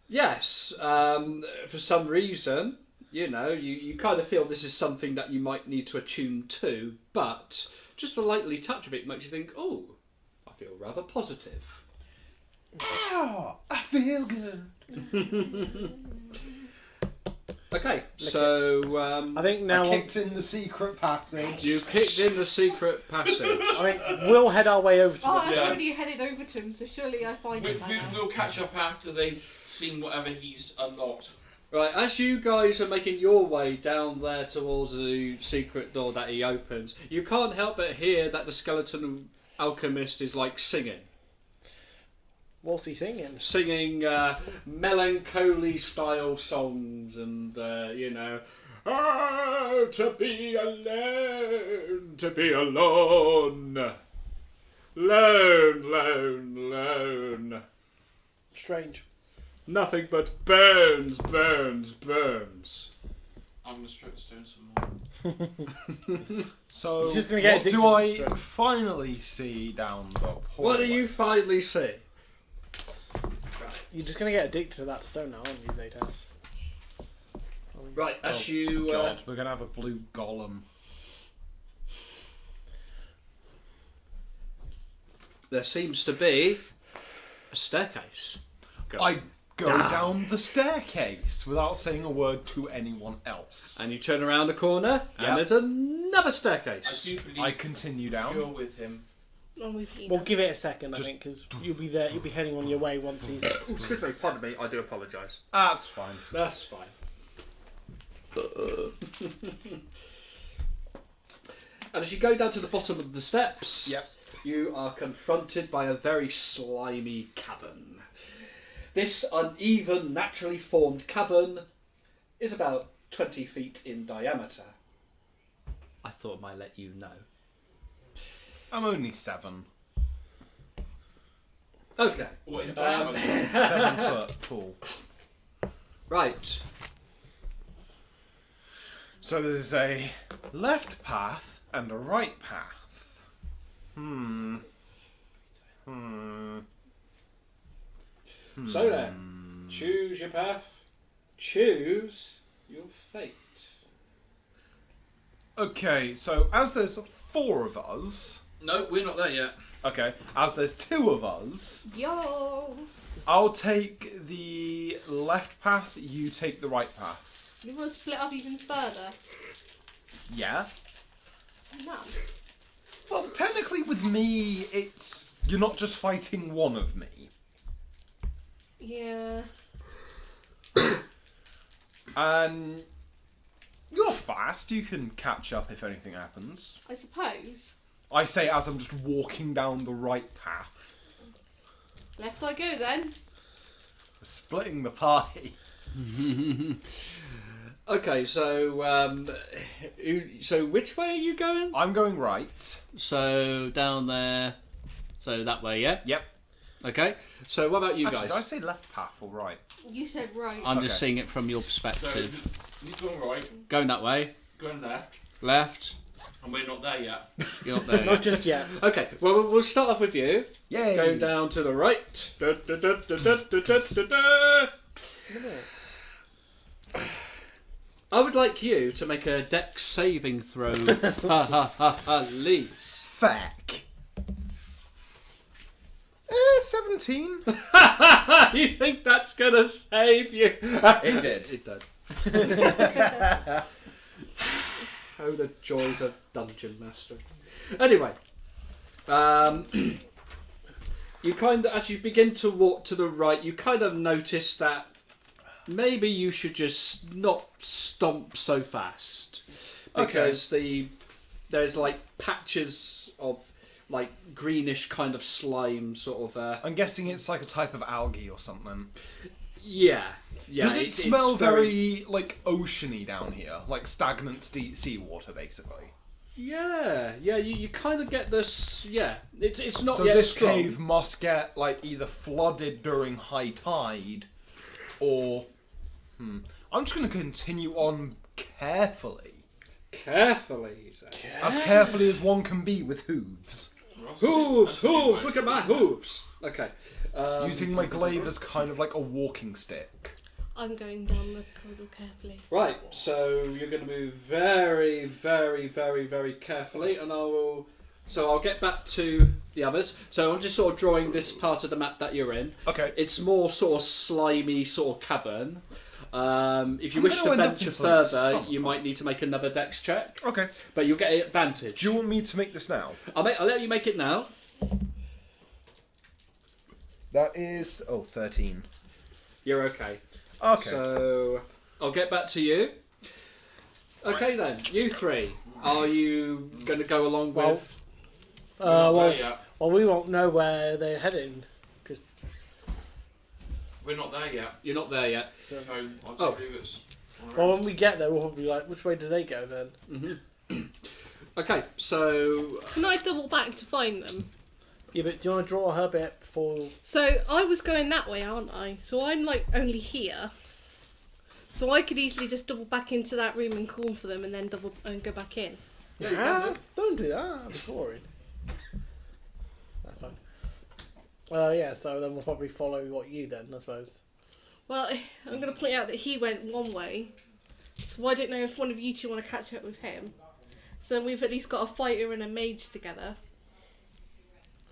Yes, for some reason, you kind of feel this is something that you might need to attune to, but just a lightly touch of it makes you think, oh, I feel rather positive. Ah, I feel good. Okay, so I think now I kicked in the secret passage. you kicked in the secret passage. I think we'll head our way over to Oh, the I've Yeah. already headed over to him, so surely I find him by now. We'll catch up after they've seen whatever he's unlocked. Right, as you guys are making your way down there towards the secret door that he opens, you can't help but hear that the skeleton alchemist is like singing. What's he singing? Singing melancholy style songs and, oh, to be alone, lone. Strange. Nothing but burns. I'm going to stroke the stone some more. So He's just gonna get what do addicted I to it. finally see down the hallway? What do you finally see? You're just gonna get addicted to that stone now, aren't you, Zaytas? Right, as Oh, you... God, we're going to have a blue golem. there seems to be a staircase. I go down the staircase without saying a word to anyone else. And you turn around the corner, and Yep. there's another I staircase. do believe I continue you're down. with him. I'm with you. We'll give it a second, I Just- think, because you'll be there. You'll be heading on your way once he's. Excuse me, pardon me, I do apologise. That's fine. That's fine. And as you go down to the bottom of the steps, Yep. you are confronted by a very slimy cavern. This uneven, naturally formed cavern is about 20 feet in diameter. I thought I might let you know. I'm only 7. Okay, What in diameter? 7 foot tall. right. So there's a left path and a right path. So then, choose your path, choose your fate. Okay, so as there's 4 of us, No, we're not there yet. okay, as there's 2 of us, Yo! I'll take the left path, you take the right path. You want to split up even further? Yeah? No. Well, technically with me, it's... You're not just fighting one of me. Yeah. And... You're fast, you can catch up if anything happens. I suppose. I say as I'm just walking down the right path. Left I go then. Splitting the party. Okay, so so which way are you going? I'm going right. So down there. So that way, yeah. Yep. Okay. So what about you Actually, guys? did I say left path or right? You said right. I'm just Okay. seeing it from your So perspective. he's going right, Going that way, going left, left. and we're not there yet. You're not there. Not just yet. Okay. Well, we'll start off with you. Yay! Going down to the right. Da, da, da, da, da, da, da, da. I would like you to make a dex saving throw. Ha ha ha ha! Leave. Feck. 17. You think that's gonna save you? It did. It did. Oh, the joys of dungeon master. Anyway, you kind of, as you begin to walk to the right, you kind of notice that maybe you should just not stomp so fast, because there's like patches of like greenish kind of slime sort of. I'm guessing it's like a type of algae or something. Yeah. Does it it's smell very like oceany down here, like stagnant seawater, basically? Yeah. You kind of get this. Yeah, it's not So yet this strong. cave must get like either flooded during high tide, or I'm just going to continue on carefully, Carefully, he said. as carefully as one can be with hooves, Hooves. Look at my hooves. Okay. using my glaive as kind of like a walking stick. I'm going down the corridor carefully. Right. So you're going to move very, very, very, very carefully, and I'll get back to the others. So I'm just sort of drawing this part of the map that you're in. Okay. It's more sort of slimy sort of cavern. If you I'm wish gonna to end up venture inside the further, stomach. you might need to make another dex check, Okay. but you'll get advantage. Do you want me to make this now? I'll let you make it now. That is 13. You're okay. Okay. So I'll get back to you. Okay then, you three. Are you going to go along Well, with? We're not well, there yet. well, we won't know where they're heading because We're not there yet. You're not there yet. So I'll Oh. tell you it's. well, when we get there, we'll probably be like, which way do they go then? Okay, so Can I double back to find them? Yeah, but do you want to draw her bit before? So I was going that way, aren't I? So I'm like only here. So I could easily just double back into that room and call for them, and then double and go back in. yeah, you can do. Don't do that. That'd be boring. That's fine. Yeah. So then we'll probably follow what you then, I suppose. Well, I'm going to point out that he went one way, so I don't know if one of you two want to catch up with him. So we've at least got a fighter and a mage together.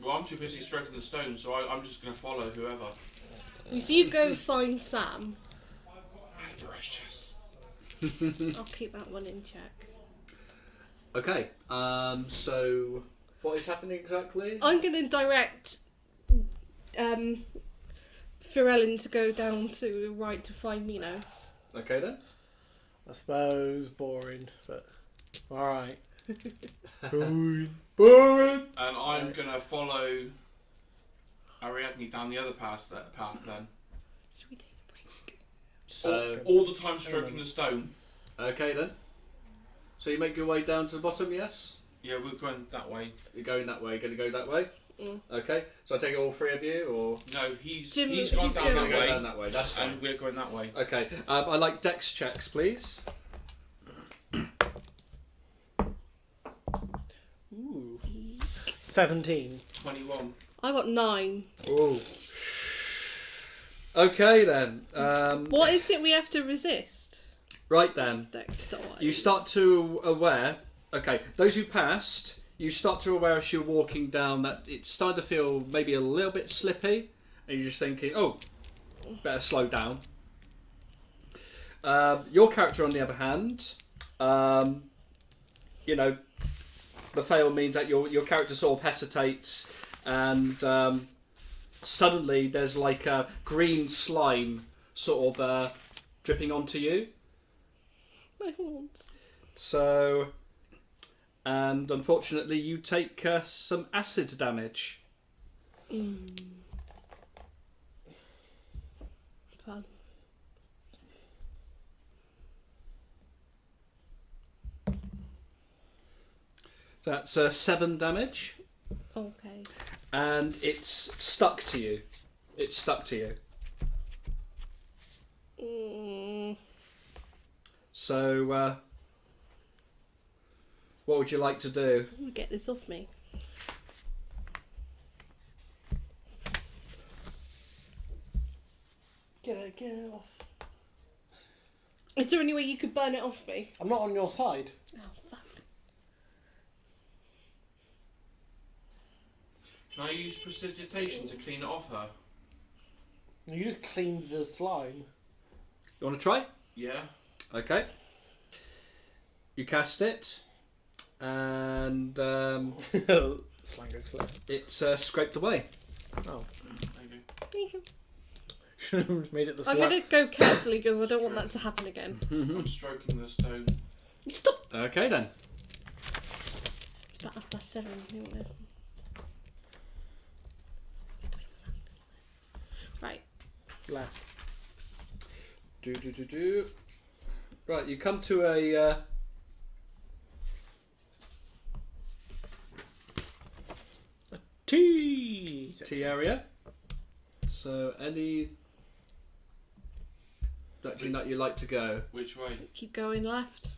Well, I'm too busy stroking the stone, so I'm just going to follow whoever. If you go find Sam, Precious. I'll keep that one in check. Okay. So what is happening exactly? I'm going to direct Firellin to go down to the right to find Minos. Okay then. I suppose boring, but all right. Boring. And I'm going to follow Ariadne down the other path then. Should we take a break? So All the time stroking the stone. okay then. So you make your way down to the bottom, yes? Yeah, we're going that way. You're going that way. Going to go that way. Mm. Okay. So I take it all three of you, or No, he's Jim, gone he's down going- that go way, down that way. That's fine. and we're going that way. Okay. I like dex checks, please. Ooh. 17. 21. I got 9. Oh. Okay then. What is it we have to resist? Right then. Dexter-wise? You start to aware Okay, those who passed, you start to aware as you're walking down that it's starting to feel maybe a little bit slippy, and you're just thinking, oh, better slow down. Your character, on the other hand, you know, the fail means that your character sort of hesitates, and suddenly there's like a green slime sort of dripping onto you. My horns. So, and unfortunately, you take some acid damage. Fun. So that's 7 damage, Okay. and it's stuck to you. It's stuck to you. So, what would you like to do? Get this off me. Get it off. Is there any way you could burn it off me? I'm not on your side. Oh, fuck. Can I use precipitation to clean it off her? You just cleaned the slime. You want to try? Yeah. Okay. You cast it, and Slime goes clear. it's scraped away. Oh. Maybe. Thank you. Should have made it the I'm slime. going to go carefully because I don't want that to happen again. I'm stroking the stone. You stop! Okay then. It's about 7:30, isn't it? Right. Left. Do. Right, you come to a Tea. T area. So any direction that you like to go. Which way? Keep going left.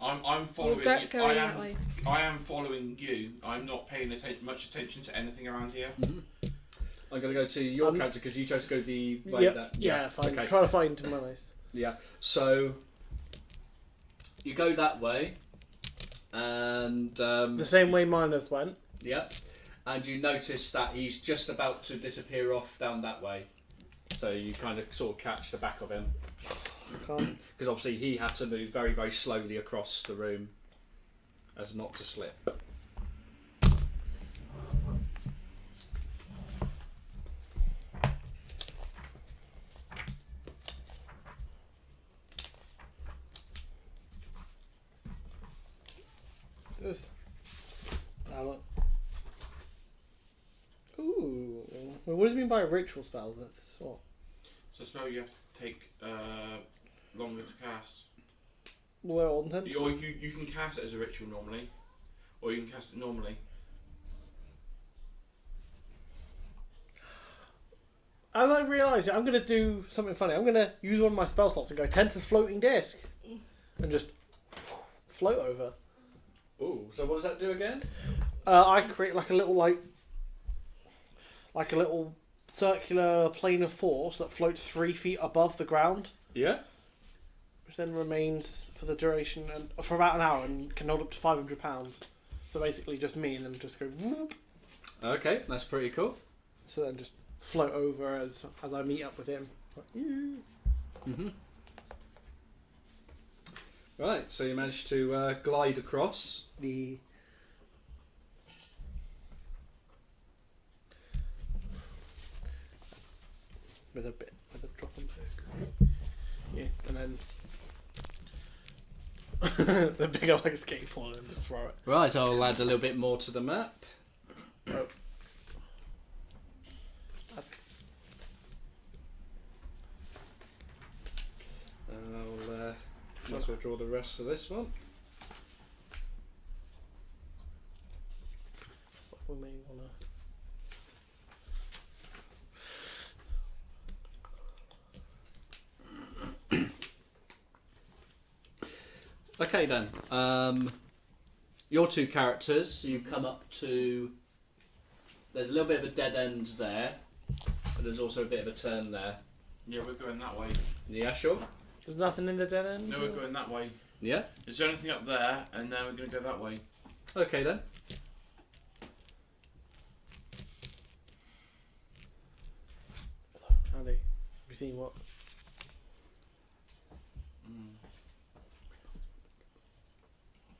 I'm following Go you. going that way. I am following you. I'm not paying much attention to anything around here. I'm going to go to your character because you chose to go the way Yeah, that. yeah, fine. Okay. Try to find Manos. Yeah. So you go that way, and The same way Minus went. yeah, and you notice that he's just about to disappear off down that way. So you kind of sort of catch the back of him Can't. because obviously he had to move very very slowly across the room, as not to slip. Just. Look. Ooh. Well, what does it mean by ritual spells? That's what? So spell you have to take longer to cast. Well, intended. Or you can cast it as a ritual normally, or you can cast it normally. As I realise it, I'm going to do something funny. I'm going to use one of my spell slots and go Tentor's floating disc. And just float over. Ooh, so what does that do again? I create like a little circular plane of force that floats 3 feet above the ground, Yeah. which then remains for the duration and for about an hour and can hold up to 500 pounds. So basically, just me and then just go. Whoop. Okay, that's pretty cool. So then just float over as I meet up with him. Right, so you managed to glide across. The with a drop and poke. Yeah, and then the bigger like skateboard and throw it. Right, I'll add a little bit more to the map. I'll might as well draw the rest of this one. We may wanna. Okay then. Your two characters, you come up to. There's a little bit of a dead end there, but there's also a bit of a turn there. Yeah, we're going that way. Yeah, sure. There's nothing in the dead end. No, we're going that way. Yeah. Is there anything up there? And then we're going to go that way. Okay then. Andy, have you seen what?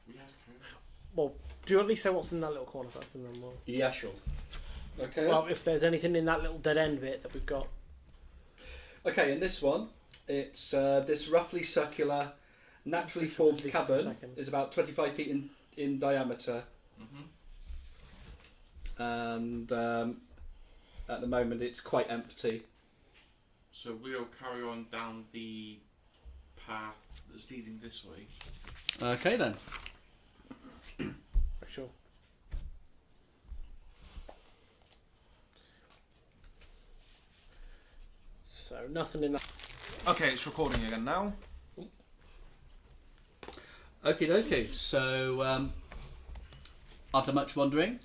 We have to go. Well, do you at least say what's in that little corner first, and then we'll. Yeah, sure. Okay. Well, if there's anything in that little dead end bit that we've got. Okay, in this one, it's this roughly circular, naturally formed cavern is about 25 feet in diameter. And at the moment it's quite empty. So we'll carry on down the path that's leading this way. Okay then. Sure. So nothing in that. Okay, it's recording again now. Okie dokie. So after much wandering,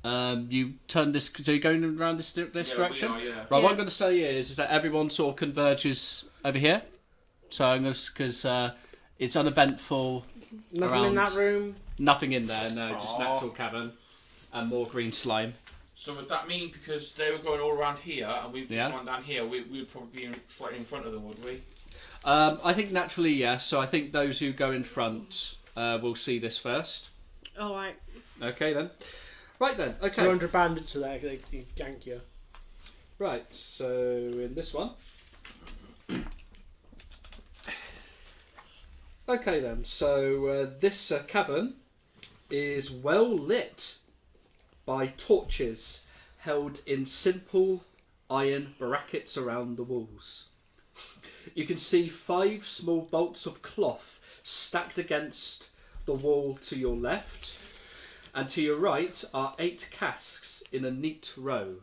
you turn this. So you're going around this direction. We are, yeah. Right. What I'm going to say is that everyone sort of converges over here. So I'm going to because it's uneventful. Nothing around. in that room. Nothing in there. No, just natural cavern and more green slime. So would that mean because they were going all around here and we've just gone down here, we'd probably be slightly in front of them, would we? I think naturally, yes. So I think those who go in front will see this first. All right. Okay then. Right then. Okay. 200 bandits are there. They gank you. Right. So in this one. Okay then. So this cavern is well lit by torches held in simple iron brackets around the walls. You can see 5 small bolts of cloth stacked against the wall to your left, and to your right are 8 casks in a neat row.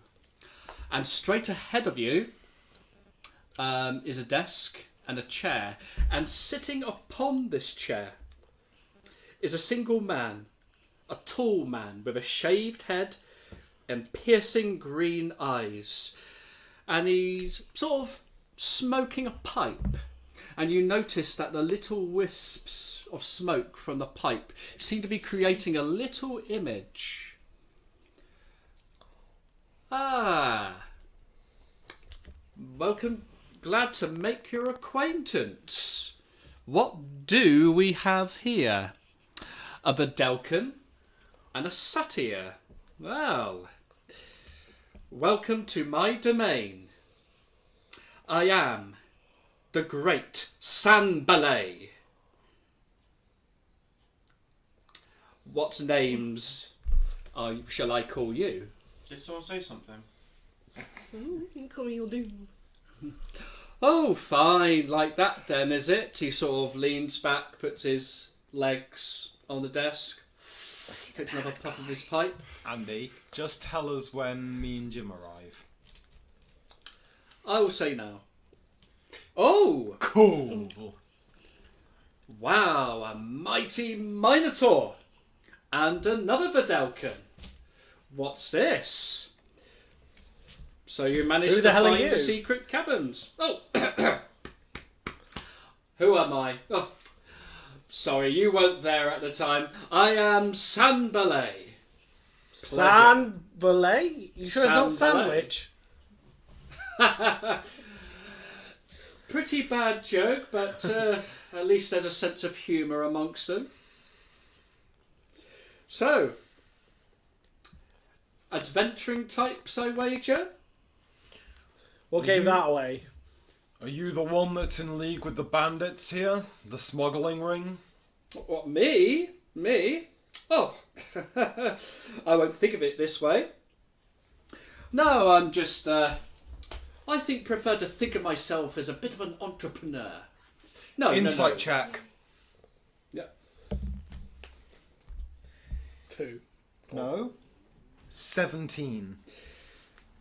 And straight ahead of you is a desk and a chair, and sitting upon this chair is a single man, a tall man with a shaved head and piercing green eyes, and he's sort of smoking a pipe, and you notice that the little wisps of smoke from the pipe seem to be creating a little image. Welcome, glad to make your acquaintance. What do we have here? A Videlcan and a Satyr. Well, welcome to my domain. I am the great Sanbalay. What names shall I call you? Did someone say something? You can call me your doom. Oh, fine, like that then, is it? He sort of leans back, puts his legs on the desk, takes another puff of his pipe. Andy, just tell us when me and Jim arrive. I will say now. Oh! Cool. Wow, a mighty Minotaur! And another Videlcan. What's this? So you managed Who the to hell are find you? the secret caverns. Oh! Who am I? Oh, sorry, you weren't there at the time. I am Sanbalay. Sanbalay? You sure it's not Sanbalay. sandwich? Pretty bad joke, but at least there's a sense of humour amongst them. So, adventuring types, I wager? What gave that away? Are you the one that's in league with the bandits here? The smuggling ring? What, me? Me? Oh, I won't think of it this way. No, I'm just, I prefer to think of myself as a bit of an entrepreneur. No, Insight no. check. Yeah. 2. No. 17.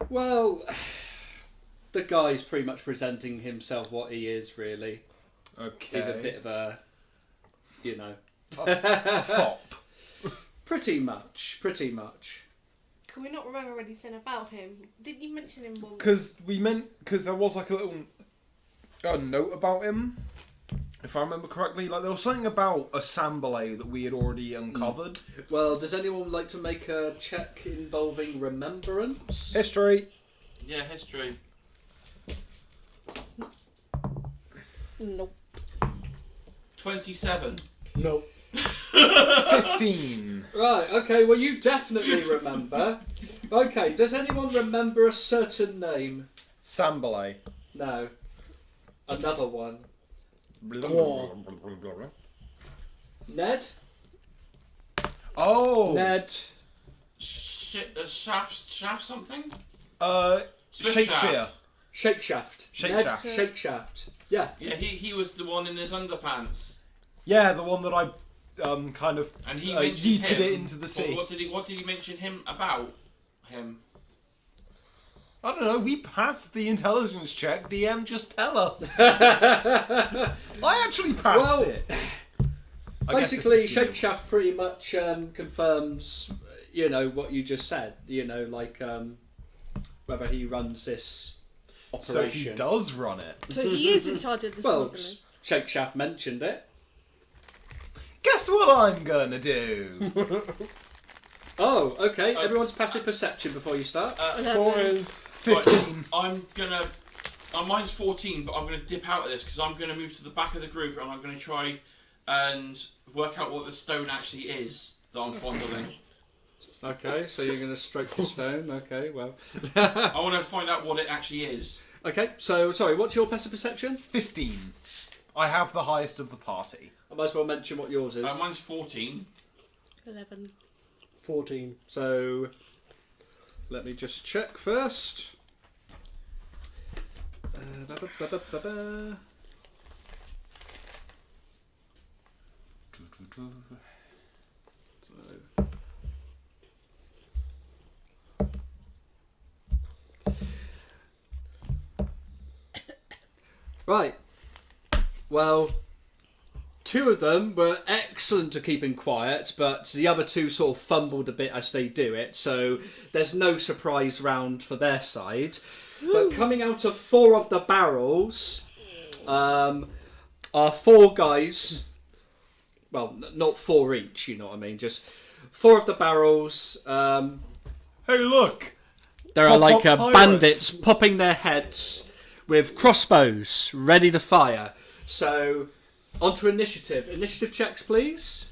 Well, the guy's pretty much presenting himself what he is, really. Okay. He's a bit of a, a fop. Pretty much. Can we not remember anything about him? Didn't you mention him once? Because there was like a little note about him. if I remember correctly. Like there was something about a Sambalay that we had already uncovered. Well, does anyone like to make a check involving remembrance? History. Yeah, history. Nope. 27. No. 15. Right, okay, well you definitely remember. Okay, does anyone remember a certain name? Sambalay. No. Another one. Ned? Oh. Ned. Shaft something? Swift Shakespeare. Shaft. Shakeshaft. Shake Ned Shaft. Shakeshaft. Yeah. Yeah, he was the one in his underpants. Yeah, the one that I kind of And he mentioned yeeted him. it into the sea. What did he mention him about? Him. I don't know. We passed the intelligence check. DM, just tell us. I actually passed Well, it. I guess Basically, it's 15. Shakeshaft pretty much confirms, you know, what you just said. You know, like whether he runs this So operation. he does run it. So he is in charge of the Well, smugglers. Shakeshaft mentioned it. Guess what I'm gonna do? Oh, okay. Everyone's passive perception before you start. 15. Mine's 14, but I'm gonna dip out of this because I'm gonna move to the back of the group and I'm gonna try and work out what the stone actually is that I'm fondling. Okay, so you're going to stroke the stone. Okay, well. I want to find out what it actually is. Okay, so, sorry, what's your passive perception? 15. I have the highest of the party. I might as well mention what yours is. Mine's 14. 11. 14. So, let me just check first. Ba-ba-ba-ba-ba-ba. Right. Well, two of them were excellent at keeping quiet, but the other two sort of fumbled a bit as they do it, so there's no surprise round for their side. But coming out of four of the barrels are four guys. Well, not four each, you know what I mean? Just four of the barrels. Hey, look! There are like Pop-up bandits pirates. popping their heads with crossbows ready to fire. So, onto initiative. Initiative checks, please.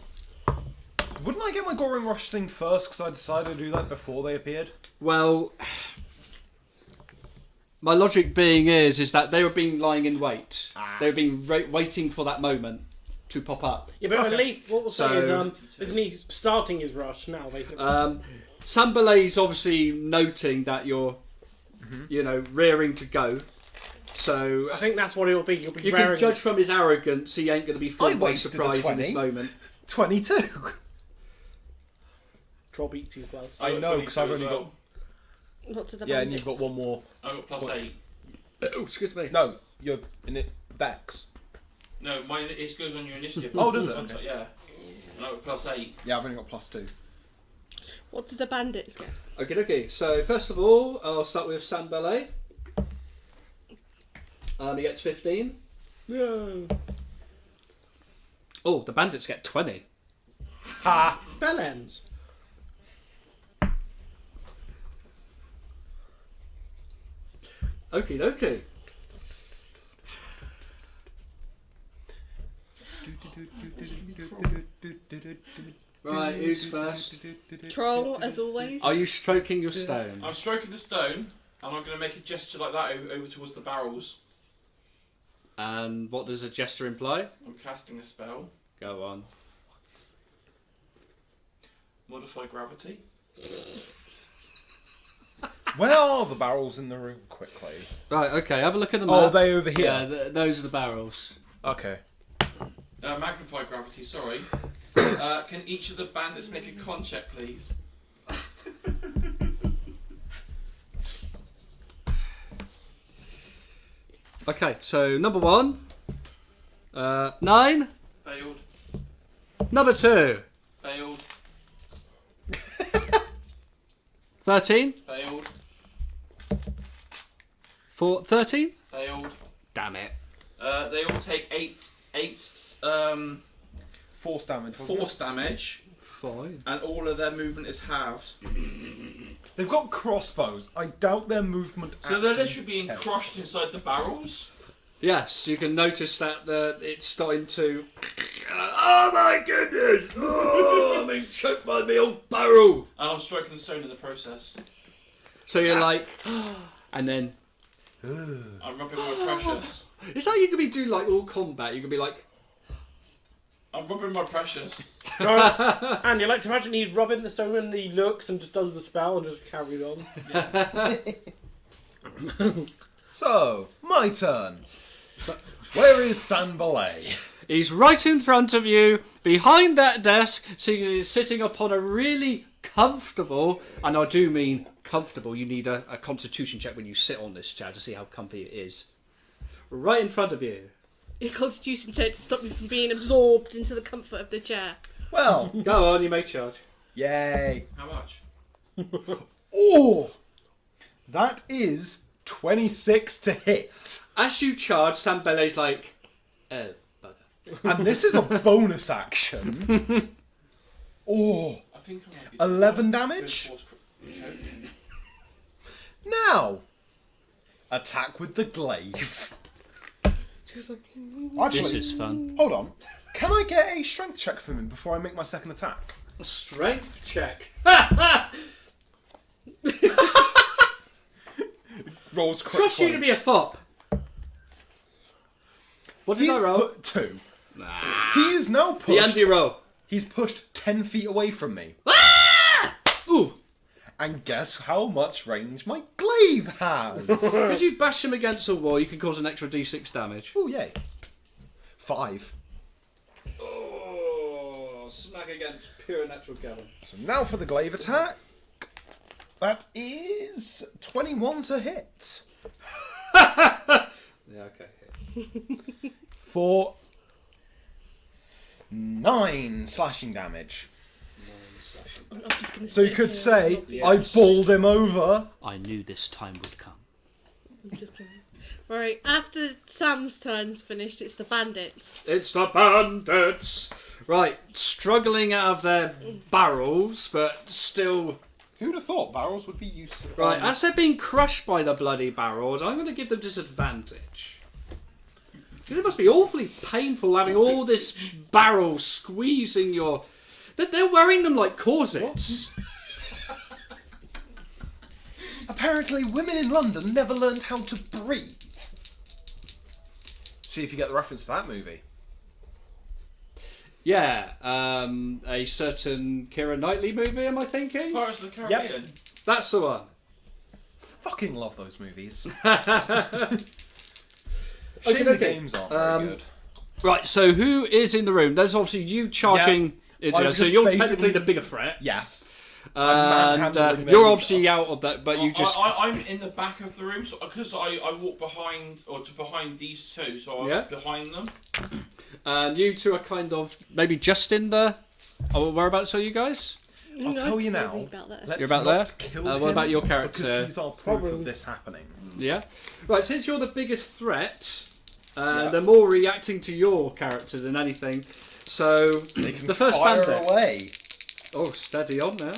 Wouldn't I get my Goring Rush thing first because I decided to do that before they appeared? Well, my logic being is that they were being lying in wait. They were being waiting for that moment to pop up. Yeah, but Okay. at least what we'll say So- is, isn't he starting his rush now, basically? Sambalay's obviously noting that you're, you know, rearing to go. So I think that's what it'll be. You'll be you can raring. judge from his arrogance, he ain't going to be I full by wasted a surprise in this 20. moment. 22. Troll beat 2 plus. I know, because I've only got... Not to the Yeah, and bandits. you've got one more. I got plus 8. Oh, excuse me. No, you're in it. Dex. No, mine it goes on your initiative. Oh, does it? Okay. Yeah. And I got plus 8. Yeah, I've only got plus 2. What did the bandits get? Okay. So first of all, I'll start with Sambalay. He gets 15. No. Oh, the bandits get 20. Ha! Bell ends. Okie dokie. Right, who's first? Troll, as always. Are you stroking your stone? I'm stroking the stone, and I'm going to make a gesture like that over towards the barrels. And what does a gesture imply? I'm casting a spell. Go on. Modify gravity. Where are the barrels in the room, quickly? Right, okay, have a look at the map. Oh, are they over here? Yeah, those are the barrels. Okay. Magnify gravity, sorry. Can each of the bandits make a con check, please? Okay, so number 1. 9. Failed. Number 2. Failed. 13. Failed. 13. Failed. Damn it. They all take 8 Force damage. wasn't it? force damage, Fine. and all of their movement is halved. They've got crossbows. I doubt their movement. So they're actually literally being helps. crushed inside the barrels. Yes, you can notice that it's starting to. Oh my goodness! Oh, I'm being choked by my old barrel. And I'm striking the stone in the process. So you're like, and then I'm rubbing my precious. it's like you could be doing like all combat. You could be like, I'm rubbing my precious. And you like to imagine he's rubbing the stone and he looks and just does the spell and just carries on. So, my turn. Where is Sanbalay? he's right in front of you, behind that desk, so he's sitting upon a really comfortable, and I do mean comfortable. You need a constitution check when you sit on this chair to see how comfy it is. Right in front of you. Your constitution check to stop you from being absorbed into the comfort of the chair. Well, Go on, you may charge. yay. How much? Oh! That is 26 to hit. As you charge, Sam Belle's like, oh, bugger. And this is a bonus action. Oh, I think I might be 11 good damage. force choke. Now, attack with the glaive. Actually, This is fun. hold on. Can I get a strength check from him before I make my second attack? Strength check. Rolls crit Trust you to 20. be a fop. What did He's I roll? put 2. He is now The pushed. Andy roll. He's pushed 10 feet away from me. Ooh. And guess how much range my glaive has? Because you bash him against a wall, you can cause an extra d6 damage. Oh, yay. 5. Oh, smack against pure natural Gavin. So now for the glaive attack. That is 21 to hit. Yeah, okay. For 9 slashing damage. I'm just gonna So you sit could here. say, Yes. I bowled him over. I knew this time would come. I'm just gonna- Right, after Sam's turn's finished, it's the bandits. It's the bandits! Right, struggling out of their barrels, but still... Who'd have thought barrels would be useful? Right, as they're being crushed by the bloody barrels, I'm going to give them disadvantage. Because it must be awfully painful having all this barrel squeezing your... They're wearing them like corsets. Apparently women in London never learned how to breathe. See if you get the reference to that movie. Yeah, a certain Keira Knightley movie, am I thinking? Pirates of the Caribbean. That's the one. Fucking love those movies. Shame Okay, the okay. games aren't very good. Right, so who is in the room? There's obviously you charging... into I'm it, so just you're basically- technically the bigger threat. Yes. And manhandling you're them. obviously out of that, but you just... I'm in the back of the room because I walk behind behind these two, so I was Yeah. behind them. And you two are kind of maybe just in the... Oh, whereabouts are you guys? I'll tell you I now. don't know about that. Let's You're about not there? kill What him about your character? Because he's our proof of this happening. Yeah? Right, since you're the biggest threat, they're more reacting to your character than anything. So, They can the first fire bandit... away. Oh, steady on now.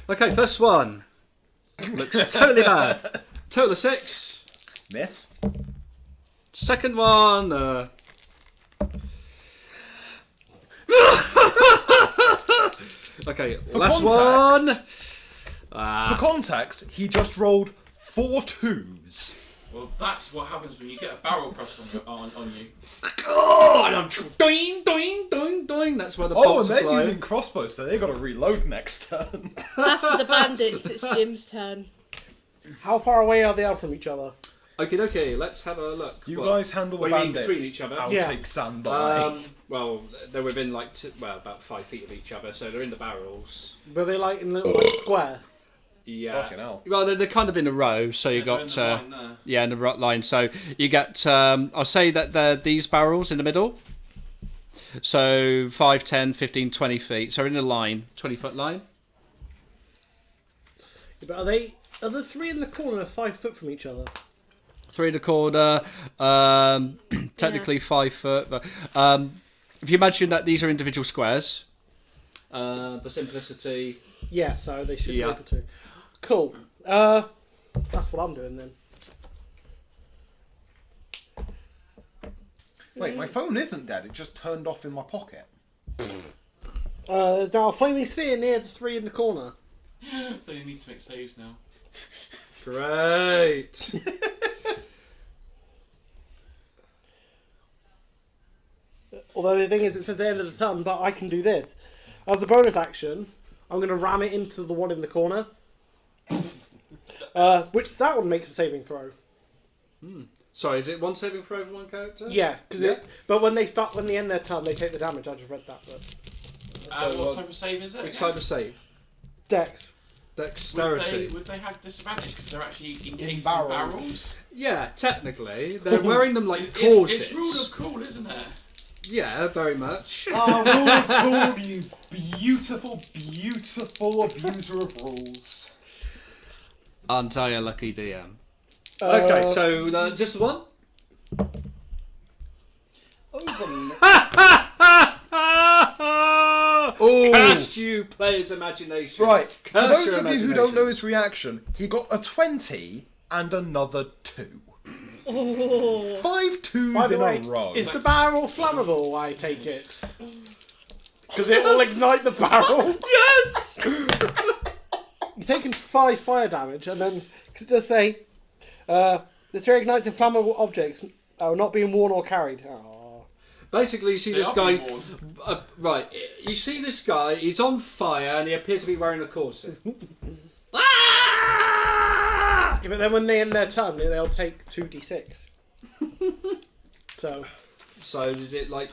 Okay, first one. Looks totally bad. Total of 6. Miss. Second one. Okay, For last context- one. For context, he just rolled 4 2s. Well, that's what happens when you get a barrel crushed on you. Oh, and I'm doing, doing, doing, doing. That's where the Oh, and bolts they're fly. using crossbows, so they got to reload next turn. After the bandits, it's Jim's turn. How far away are they out from each other? Okay, let's have a look. You What? guys handle the What do you mean, bandits. between each other? I'll Yeah. take Sam by. Well, they're within like about 5 feet of each other, so they're in the barrels. Were they like in a little like, square? Yeah. Fucking hell. Well, they're kind of in a row, so you They're in got the line there. yeah, in the right line. So you get I'll say that they're these barrels in the middle. So 5, 10, 15, 20 feet. So in a line, 20-foot line. But are the 3 in the corner 5 foot from each other? 3 in the corner. Technically 5 foot. But, if you imagine that these are individual squares, for simplicity. Yeah, so they should Yeah. be able to. Cool. That's what I'm doing then. Wait, my phone isn't dead. It just turned off in my pocket. There's now a flaming sphere near the 3 in the corner. They need to make saves now. Great. Although the thing is, it says the end of the turn, but I can do this. As a bonus action, I'm going to ram it into the one in the corner. Which that one makes a saving throw. Sorry, is it one saving throw for one character? Yeah, because but when they end their turn, they take the damage. I just read that. But What type of save is it? Which type of save? Dex. Dexterity. Would they have disadvantage because they're actually encased in barrels. barrels? Yeah, technically. They're wearing them like It's corsets. rule of cool, isn't it? Yeah, very much. Oh, rule of cool, you beautiful, beautiful abuser of rules. Aren't I a lucky DM? Okay, so just one? Oh, Curse you, player's imagination. right. For Curse those your of you who imagination. don't know his reaction, he got a 20 and another 2. Oh. 5 twos By the in way, a row. is the barrel flammable? I take it. Because it will ignite the barrel. Yes! You're taking 5 fire damage, and then it does say, the sphere ignites inflammable objects not being worn or carried. Oh. Basically, you see They this are guy. being worn. Right, you see this guy. He's on fire, and he appears to be wearing a corset. Ah! Yeah, but then when they end their turn, they'll take 2d6. So is it like?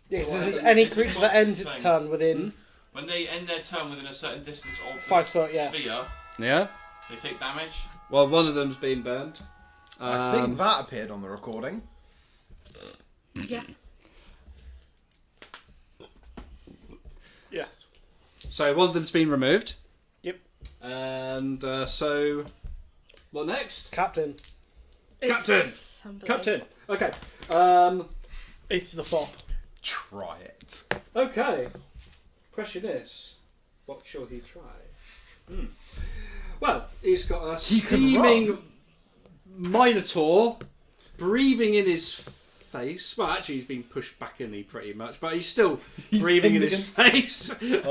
yeah, so Well, there's it's any a creature that ends its constant turn within When they end their turn within a certain distance of the 5 foot, yeah. sphere, Yeah. they take damage. Well, one of them's been burned. I think that appeared on the recording. Yeah. Yes. So one of them's been removed. Yep. And so, what next? Captain. Captain! Somebody. Captain. Okay. It's the fop. Try it. Okay. Question is, what shall he try? Well, he's got a He can steaming minotaur breathing in his face. Well, actually, he's been pushed back in pretty much, but he's still breathing in his face. Move.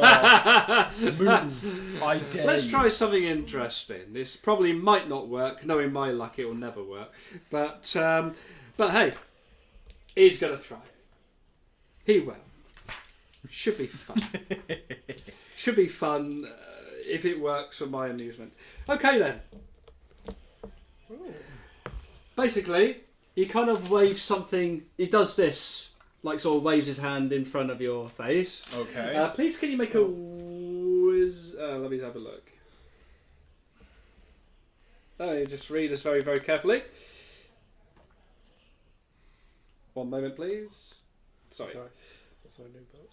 I dare Let's you. try something interesting. This probably might not work. Knowing my luck, it will never work. But hey, he's gonna try it. He will. Should be fun. Should be fun if it works for my amusement. Okay then. Basically, he kind of waves something. He does this, like sort of waves his hand in front of your face. Okay. Please, can you make a whiz? Let me have a look. You just read this very, very carefully. One moment, please. Sorry. That's a new book.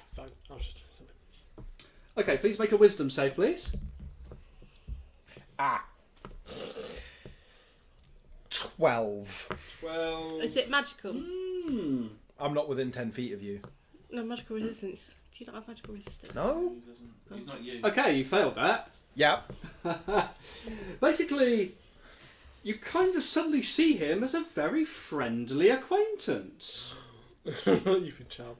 It's fine. I'll just do something. Okay, please make a wisdom save, please. 12. 12. Is it magical? I'm not within 10 feet of you. No, magical resistance. Do you not have magical resistance? No? He doesn't. He's not you. Okay, you failed that. Yep. Basically, you kind of suddenly see him as a very friendly acquaintance. You've been charmed.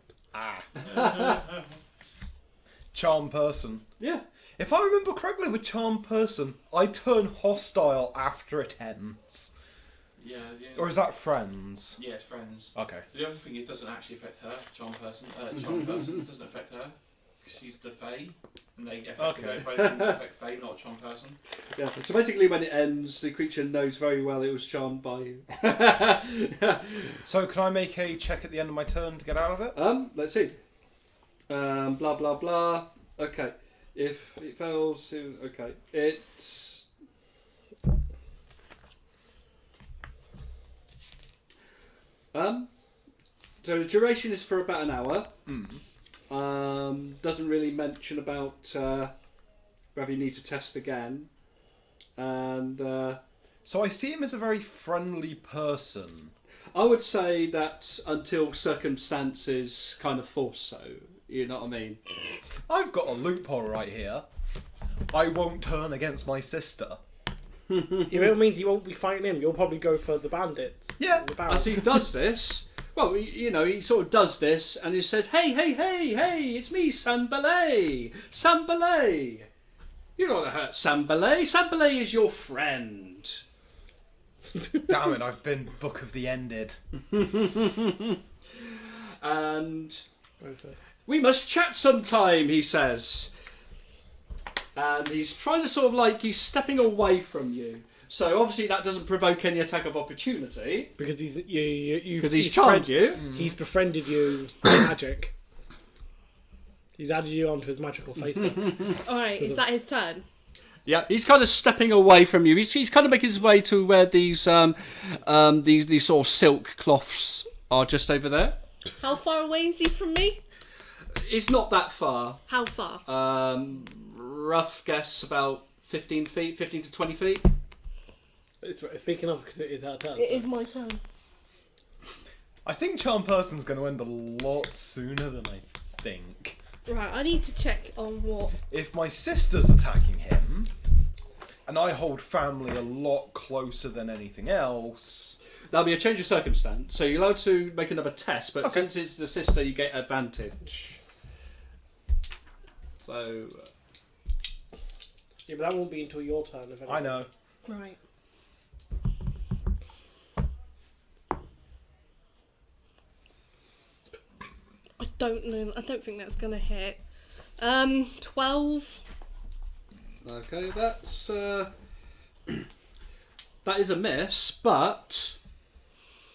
Charm person. Yeah. If I remember correctly with charm person, I turn hostile after it ends. Yeah. Or is that friends? Yeah, it's friends. Okay. The other thing, it doesn't actually affect her. Charm person. It doesn't affect her. She's the Fae. And they affect Okay. both things affect Fae, not charm person. Yeah. So basically, when it ends, the creature knows very well it was charmed by you. So can I make a check at the end of my turn to get out of it? Let's see. Blah blah blah. Okay. If it fails, okay. It's so the duration is for about an hour. Doesn't really mention about whether you need to test again. And So I see him as a very friendly person. I would say that until circumstances kind of force so. You know what I mean? I've got a loophole right here. I won't turn against my sister. It means you won't be fighting him. You'll probably go for the bandits. Yeah. The As barons. he does this, well, you know, he sort of does this and he says, hey, it's me, Sambalay. Sambalay. You don't want to hurt Sambalay. Sambalay is your friend. Damn it, I've been Book of the Ended. And Go for it. we must chat sometime, he says. And he's trying to sort of like, he's stepping away from you. So obviously that doesn't provoke any attack of opportunity. Because he's Because charmed you. He's befriended you with magic. He's added you onto his magical Facebook. Alright, is that his turn? Yeah, he's kind of stepping away from you. He's kind of making his way to where these sort of silk cloths are just over there. How far away is he from me? It's not that far. How far? Rough guess about 15 to 20 feet. Speaking of, because it is our turn. It is my turn. I think Charm Person's going to end a lot sooner than I think. Right, I need to check on what... If my sister's attacking him, and I hold family a lot closer than anything else... That'll be a change of circumstance. So you're allowed to make another test, but Okay. since it's the sister, you get advantage. So... Yeah, but that won't be until your turn. If I know. Right. I don't know. I don't think that's going to hit. 12. Okay, that's... that is a miss, but...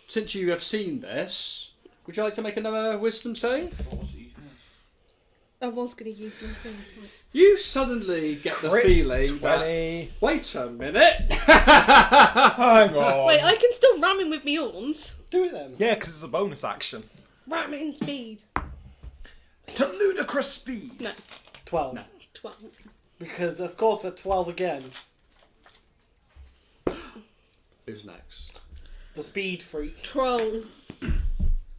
Since you have seen this, would you like to make another wisdom save? What was it you can I was going to use my save. You suddenly get the Crit feeling that... 20. Wait a minute! Hang on. Wait, I can still ram him with my horns. Do it then. Yeah, because it's a bonus action. Ram in speed. To ludicrous speed. No, 12. No. 12. Because, of course, at 12 again. Who's next? The speed freak. Troll.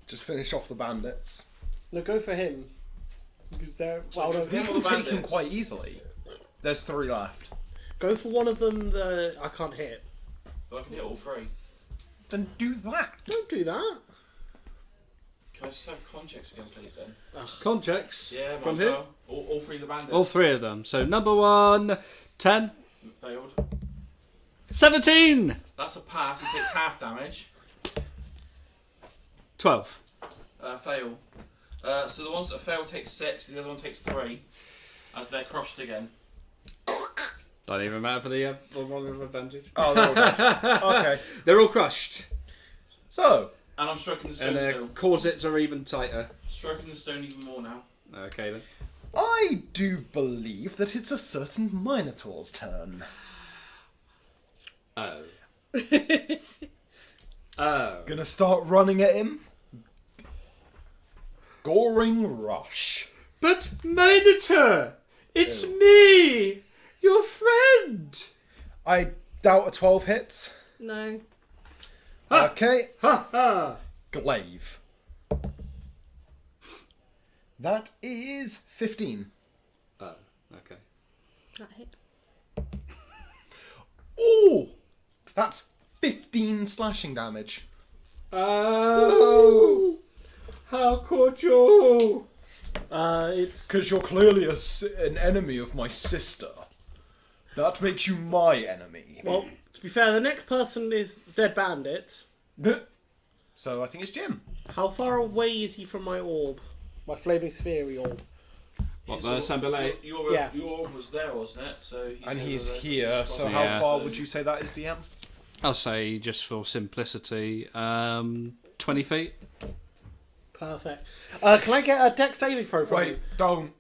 Just finish off the bandits. No, go for him. Because they're... Well, go no, for You him can or the take him bandits? quite easily. There's 3 left. go for one of them that I can't hit. Well, I can hit all 3. Then do that. Don't do that. Can I just have con checks again, please, then? Con checks. Yeah, From might as who? well. All 3 of the bandits. All 3 of them. So number 1, 10, Failed. 17, That's a pass. He takes half damage. 12. Fail. So the ones that fail take 6, the other one takes 3. As they're crushed again. Don't even matter for the one with advantage. Oh, they're all dead. Okay. They're all crushed. So, And I'm stroking the And stone their still. corsets are even tighter. Stroking the stone even more now. Okay then. I do believe that it's a certain Minotaur's turn. Oh. Oh. Gonna start running at him. Goring Rush. But Minotaur! It's me! Your friend! I doubt a 12 hits. No. Ha! Okay. Ha ha! Glaive. That is 15. Oh, okay. That hit. Ooh! That's 15 slashing damage. Oh! How could you? It's... Because you're clearly an enemy of my sister. That makes you my enemy. Well, to be fair, the next person is Dead Bandit. So I think it's Jim. How far away is he from my orb? My flaming sphere orb. What, the Sambalay? Yeah. Your orb was there, wasn't it? So he's And over he's there. here, so Yeah. how far would you say that is, DM? I'll say, just for simplicity, 20 feet. Perfect. Can I get a dex saving throw from you? Wait, don't.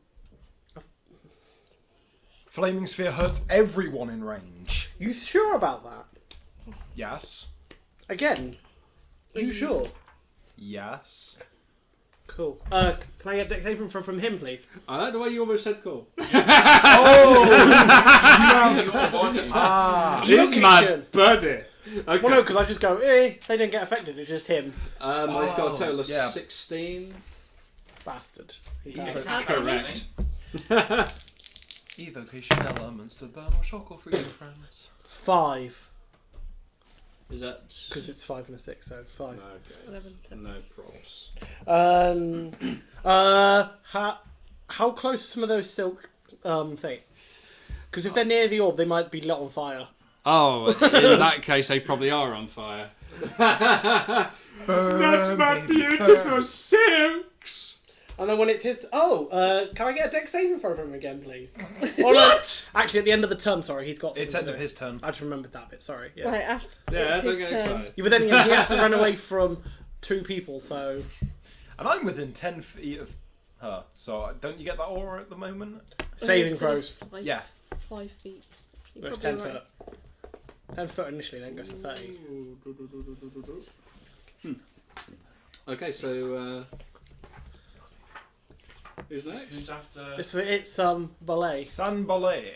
Flaming Sphere hurts everyone in range. You sure about that? Yes. Again? You sure? Yes. Cool. Can I get dex saving from him, please? I like the way you almost said cool. He's my buddy. Okay. Well, no, because I just go, they didn't get affected, it's just him. He's got a total of yeah. 16. Bastard. Yes. Correct. Evocation elements to burn or shock or free your friends. 5. Is that... Because it's 5 and a 6, so 5. Okay. 11. No props. How close are some of those silk things? Because if they're near the orb, they might be lit on fire. Oh, in that case, they probably are on fire. That's my beautiful silks! And then when it's his... can I get a dex saving throw from him again, please? What? Actually, at the end of the turn, sorry, he's got... It's something end to of do. his turn. I just remembered that bit, sorry. Yeah. Right, after Yeah, it's don't his get turn. excited. Yeah, but then again, he has to run away from 2 people, so... And I'm within 10 feet of her, so don't you get that aura at the moment? Saving Instead of throws. 5, Yeah. 5 feet. You're No, it's probably 10 right. foot. 10 foot initially, then goes to 30. Okay, so... who's next? Who's after? It's ballet. San Ballet.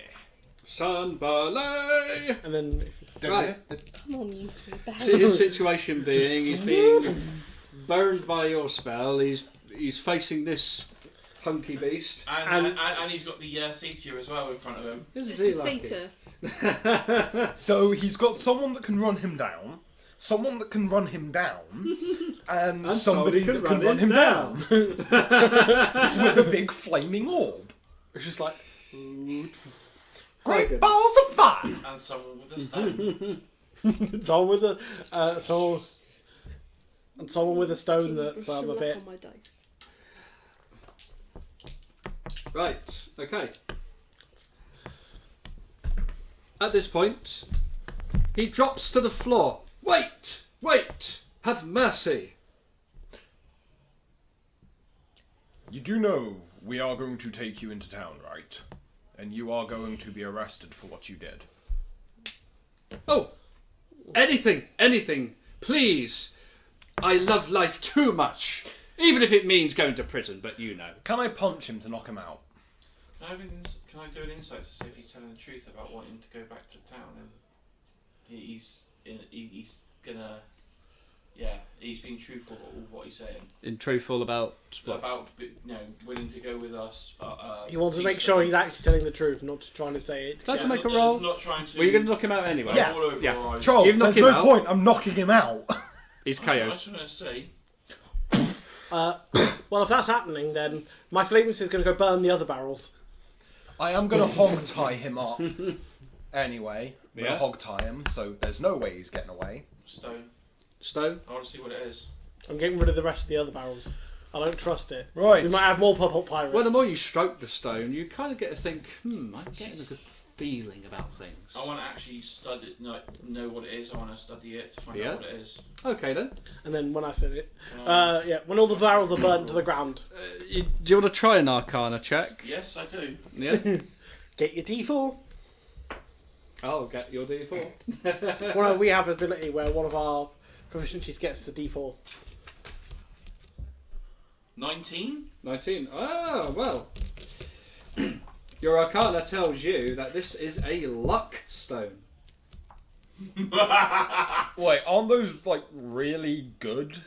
Sun Ballet! And then... Right. Come on, you three. So his situation being, he's being burned by your spell. He's facing this hunky beast. And he's got the Seetier as well in front of him. Isn't It's he the lucky? Satyr. So he's got someone that can run him down, someone that can run him down, and somebody that can run him down. With a big flaming orb. It's just like... Great balls of fire! And someone with a stone. someone with a... and someone with a stone that's Brush a your luck bit... on my dice. Right, okay. At this point, he drops to the floor. Wait! Have mercy! You do know we are going to take you into town, right? And you are going to be arrested for what you did. Oh! Anything, please! I love life too much! Even if it means going to prison, but you know. Can I punch him to knock him out? Can I do an insight to see if he's telling the truth about wanting to go back to town? And he's gonna, he's being truthful with what he's saying In truthful about what? about willing to go with us. He wants to make sure he's actually telling the truth, not just trying to say it. Don't you Yeah. make a roll? Not trying to. Were you going to knock him out anyway? Yeah. All over Yeah. your eyes. Troll, You've knocked there's him no out. point, I'm knocking him out. He's I KO'd. was trying to say. Well, if that's happening, then my flames is going to go burn the other barrels. I am going to hog tie him up. Anyway, I'm going Yeah. to hog tie him, so there's no way he's getting away. Stone? I want to see what it is. I'm getting rid of the rest of the other barrels. I don't trust it. Right. We might have more purple pirates. Well, the more you stroke the stone, you kind of get to think, I'm getting a good feeling about things. I want to actually study, know what it is. I want to study it to find Yeah. out what it is. Okay then. And then when I finish it, when all the barrels are burnt to the ground, Do you want to try an Arcana check? Yes, I do. Yeah. get your D4. I'll get your D4. Well, no, we have an ability where one of our proficiencies gets a D4. 19. 19. Ah, well. Your Arcana tells you that this is a luck stone. Wait, aren't those, really good?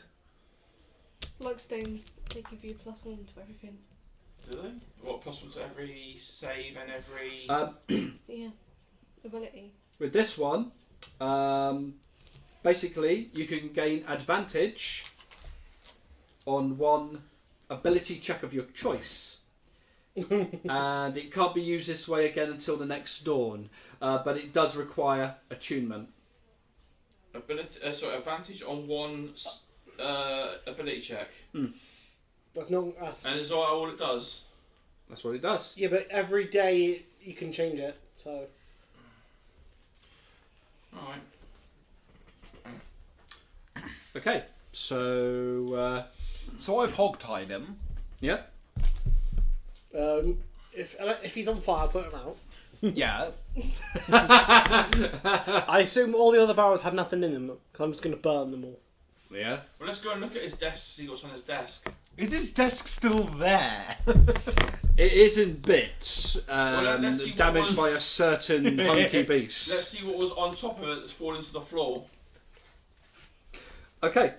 Luck stones, they give you +1 to everything. Do they? What, possible to every save and every... Yeah. Ability. With this one, basically, you can gain advantage on one ability check of your choice. And it can't be used this way again until the next dawn, but it does require attunement. ability, advantage on one ability check. That's not us. And is that all it does? That's what it does. Yeah, but every day you can change it. So Alright. Okay, so So I've hog-tied him. yeah. if he's on fire, put him out. Yeah. I assume all the other barrels have nothing in them because I'm just going to burn them all. Yeah. Well, let's go and look at his desk, see what's on his desk. Is his desk still there? It is in bits, let's see what damaged was- by a certain hunky beast. Let's see what was on top of it that's fallen to the floor. Okay.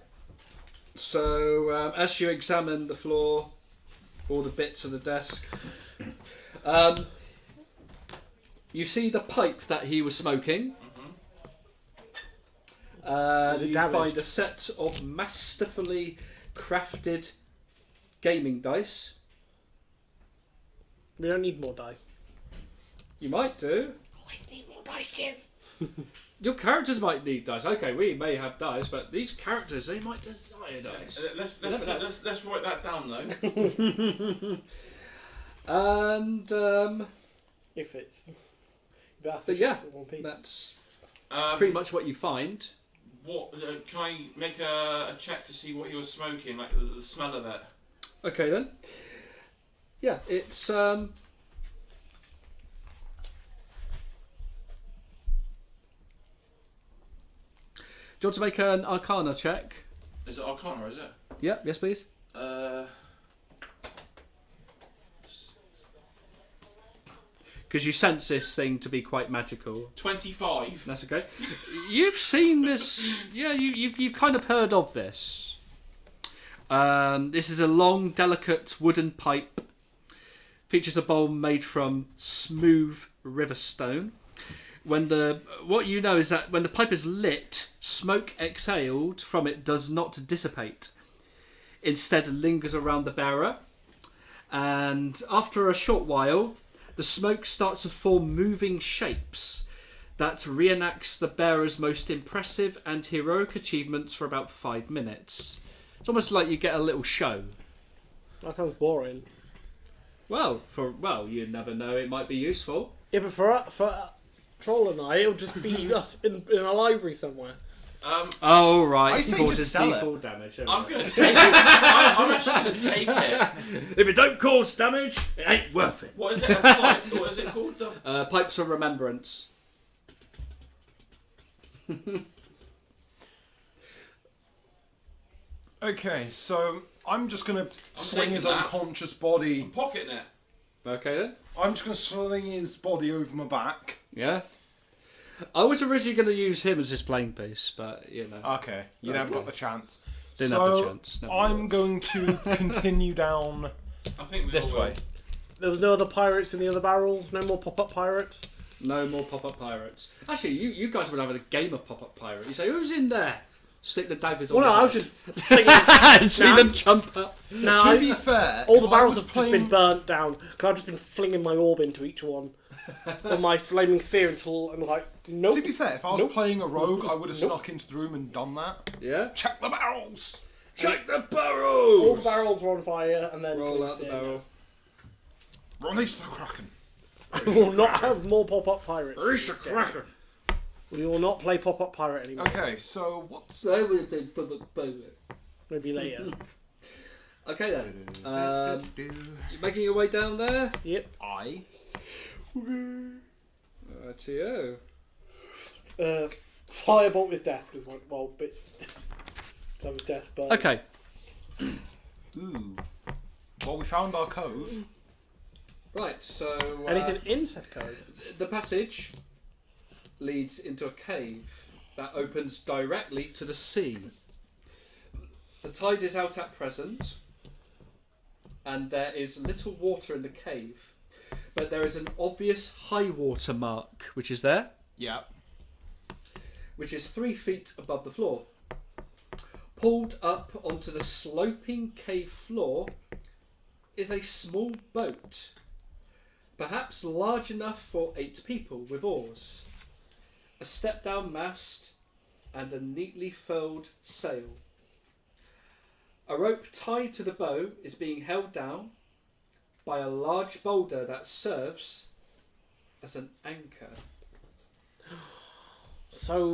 So as you examine the floor, all the bits of the desk, you see the pipe that he was smoking. Was it You damaged? find a set of masterfully crafted gaming dice. We don't need more dice. You might do. Always need more dice, Jim. Your characters might need dice. Okay, we may have dice, but these characters, they might desire dice. Let's write that down though. And If it's. That's so yeah, one piece. that's Um, pretty much what you find. What can I make a check to see what he was smoking, like the smell of it? Okay then. Yeah, it's Do you want to make an Arcana check? Is it Arcana? Is it? Yeah, yes please. Because you sense this thing to be quite magical. 25. That's okay. You've seen this. Yeah, you've kind of heard of this. This is a long, delicate wooden pipe. Features a bowl made from smooth river stone. What you know is that when the pipe is lit, smoke exhaled from it does not dissipate. Instead, lingers around the bearer, and after a short while, the smoke starts to form moving shapes that reenacts the bearer's most impressive and heroic achievements for about 5 minutes. It's almost like you get a little show. That sounds boring. Well, you never know. It might be useful. Yeah, but for Troll and I, it'll just be us in a library somewhere. Oh right, I say causes just sell it. default damage. I'm going to take it. I'm actually going to take it. If it don't cause damage, it ain't worth it. What is it? A pipe? What is it called? Pipes of Remembrance. Okay, so I'm just gonna sling taking his that. unconscious body. Pocketing it. Okay then. I'm just gonna sling his body over my back. Yeah. I was originally going to use him as his playing piece, but you know, Okay, you never got the chance. didn't so have the chance. Never I'm mind. going to continue down I think we this all will. way. There was no other pirates in the other barrel. No more pop-up pirates. No more pop-up pirates. Actually, you guys would have a game of pop-up pirate. You say, who's in there? Stick the daggers on. Well, no, I was his just thinking. head. See Nah. them jump up. Now, To be fair, all the if I barrels was have just been burnt down because I've just been flinging my orb into each one with my flaming sphere until I was like, nope. To be fair, if I was Nope. playing a rogue, I would have Nope. snuck into the room and done that. Yeah. Check the barrels. Check the barrels. All the barrels were on fire and then Roll out the in. barrel. Release the kraken. I will not have more pop-up pirates. Release the kraken. We will not play pop-up pirate anymore. Okay, so what's Okay Maybe later. then. You making your way down there? Yep. I? To you. Firebolt his desk as well. Bits of his desk. So his desk burnt. Okay. Ooh. Well, we found our cove. Right. So Anything in said cove? the passage leads into a cave that opens directly to the sea. The tide is out at present, and there is little water in the cave, but there is an obvious high water mark, which is there, Yeah. which is 3 feet above the floor. Pulled up onto the sloping cave floor is a small boat, perhaps large enough for 8 people with oars, a step-down mast, and a neatly furled sail. A rope tied to the bow is being held down by a large boulder that serves as an anchor. So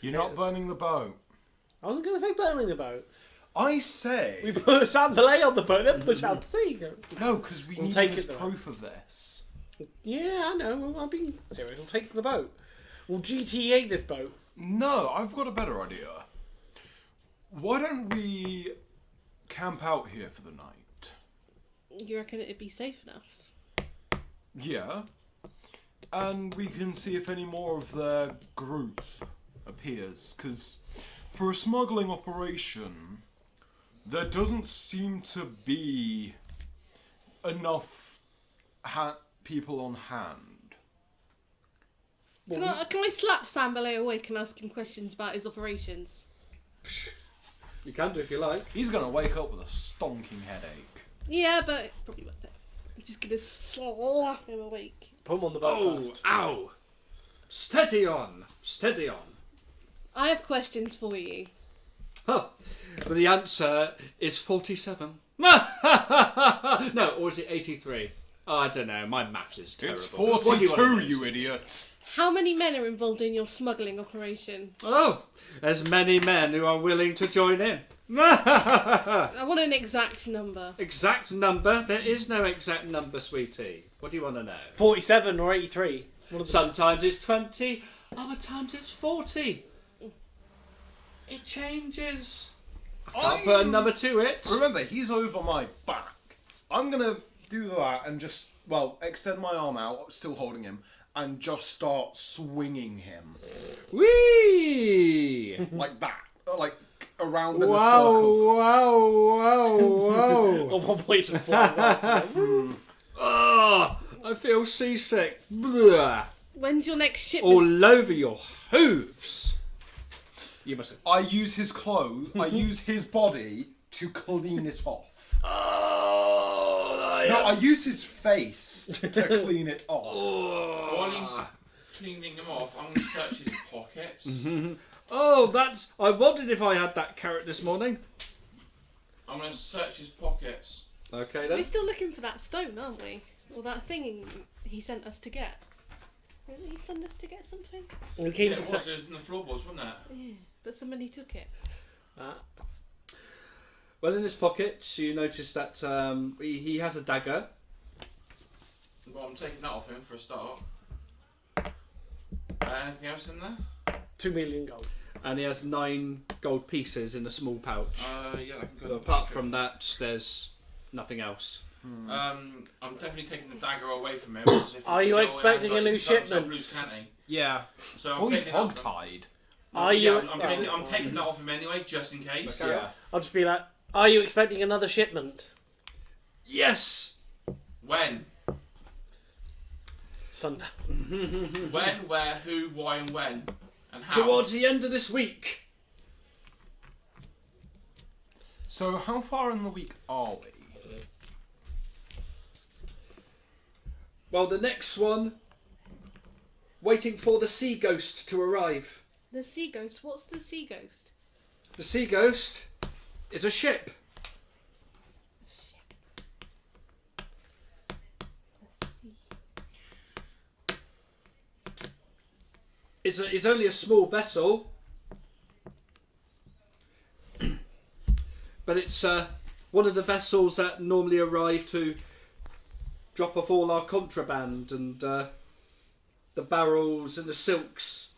You're not burning the boat. I wasn't going to say burning the boat. I say... We put some delay on the boat, then push out to sea. No, because we We'll need take this it, though. proof of this. Yeah, I know. I'm being serious. We'll take the boat. We'll GTA this boat. No, I've got a better idea. Why don't we camp out here for the night? You reckon it'd be safe enough? Yeah. And we can see if any more of their group appears. Because for a smuggling operation, there doesn't seem to be enough people on hand. Can I slap Sambalay awake and ask him questions about his operations? You can do if you like. He's going to wake up with a stonking headache. Yeah, but it probably won't say. I'm just gonna slap him awake. Put him on the boat Oh, first. ow! Steady on, steady on. I have questions for you. Huh. But the answer is 47. No, or is it 83? Oh, I don't know. My maths is terrible. It's What do you 42, want to you know? idiot. How many men are involved in your smuggling operation? Oh, as many men who are willing to join in. I want an exact number. Exact number? There is no exact number, sweetie. What do you want to know? 47 or 83. Sometimes it's 20, other times it's 40. It changes. I can't put a number to it. Remember, he's over my back. I'm going to do that and just, extend my arm out, still holding him, and just start swinging him. Whee! Like that. Like, around in a circle. Wow. On one point to fly. Oh, I feel seasick. Blah. When's your next shipment? All over your hooves. You must have. I use his clothes, I use his body to clean it off. Oh, No, I use his face to clean it off. While he's cleaning him off, I'm going to search his pockets. Oh, that's. I wondered if I had that carrot this morning. I'm going to search his pockets. Okay We're then. still looking for that stone, aren't we? Or that thing he sent us to get. Really? He sent us to get something? We came Yeah, to it was in the floorboards, wasn't it? Yeah, but somebody took it. Well, in his pockets, you notice that he has a dagger. Well, I'm taking that off him for a start. Anything else in there? 2 million gold. And he has 9 gold pieces in a small pouch. Yeah, I can go. But apart from that, there's nothing else. I'm definitely taking the dagger away from him. 'Cause if Are he you can go away, expecting he's a new like, cut himself shipment? loose, can't he? Yeah. So I'm Well, he's taking that off him. hog-tied. Are Yeah, you? I'm taking that off him anyway, just in case. Okay. Yeah. I'll just be like, are you expecting another shipment? Yes! When? Sunday. When, where, who, why, and when? And how? Towards the end of this week. So, how far in the week are we? Well, the next one, waiting for the sea ghost to arrive. The sea ghost. What's the sea ghost? The sea ghost is a ship. It's only a small vessel, but it's one of the vessels that normally arrive to drop off all our contraband and the barrels and the silks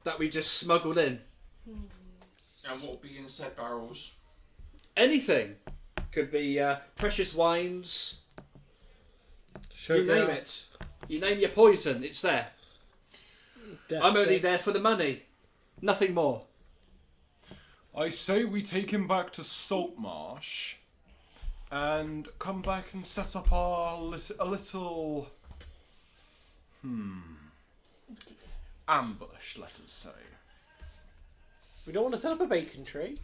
that we just smuggled in. And what will be in said barrels? Anything. Could be precious wines. You name it. You name your poison, it's there. I'm only there for the money. Nothing more. I say we take him back to Saltmarsh and come back and set up a little ambush, let us say. We don't want to set up a bacon tree.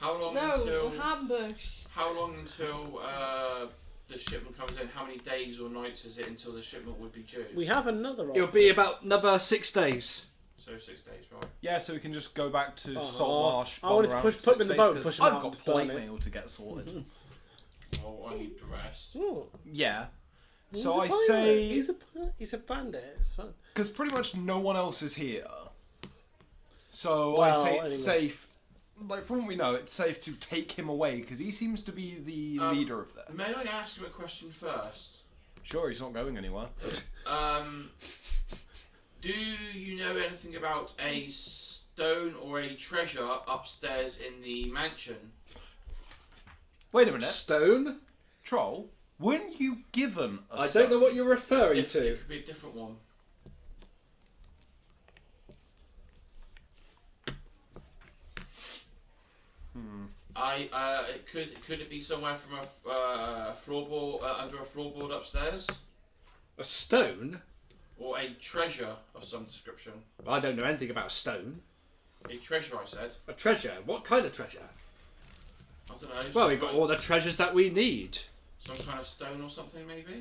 How long No, until? ambush. How long until the shipment comes in? How many days or nights is it until the shipment would be due? We have another It'll be about another 6 days. So 6 days, right? Yeah, so we can just go back to Uh-huh. Saltmarsh. I wanted to put him in the boat and push him I've out got and burn plate it. mail to get sorted. Oh, I need the rest. Ooh, Yeah. he's So a I pirate. say, he's a bandit. It's fun. because pretty much no one else is here. So Well, I say it's anyway. safe. Like from what we know, it's safe to take him away because he seems to be the leader of this. May I ask him a question first? Sure, he's not going anywhere. Do you know anything about a stone or a treasure upstairs in the mansion. Wait a minute. Stone? Troll, weren't you given a I stone? don't know what you're referring It to. could be a different one. Could it be somewhere from a floorboard under a floorboard upstairs, A stone? or a treasure of some description? I don't know anything about stone. A treasure, I said. A treasure? What kind of treasure? I don't know. Well, some we've got kind- all the treasures that we need. some kind of stone or something, maybe.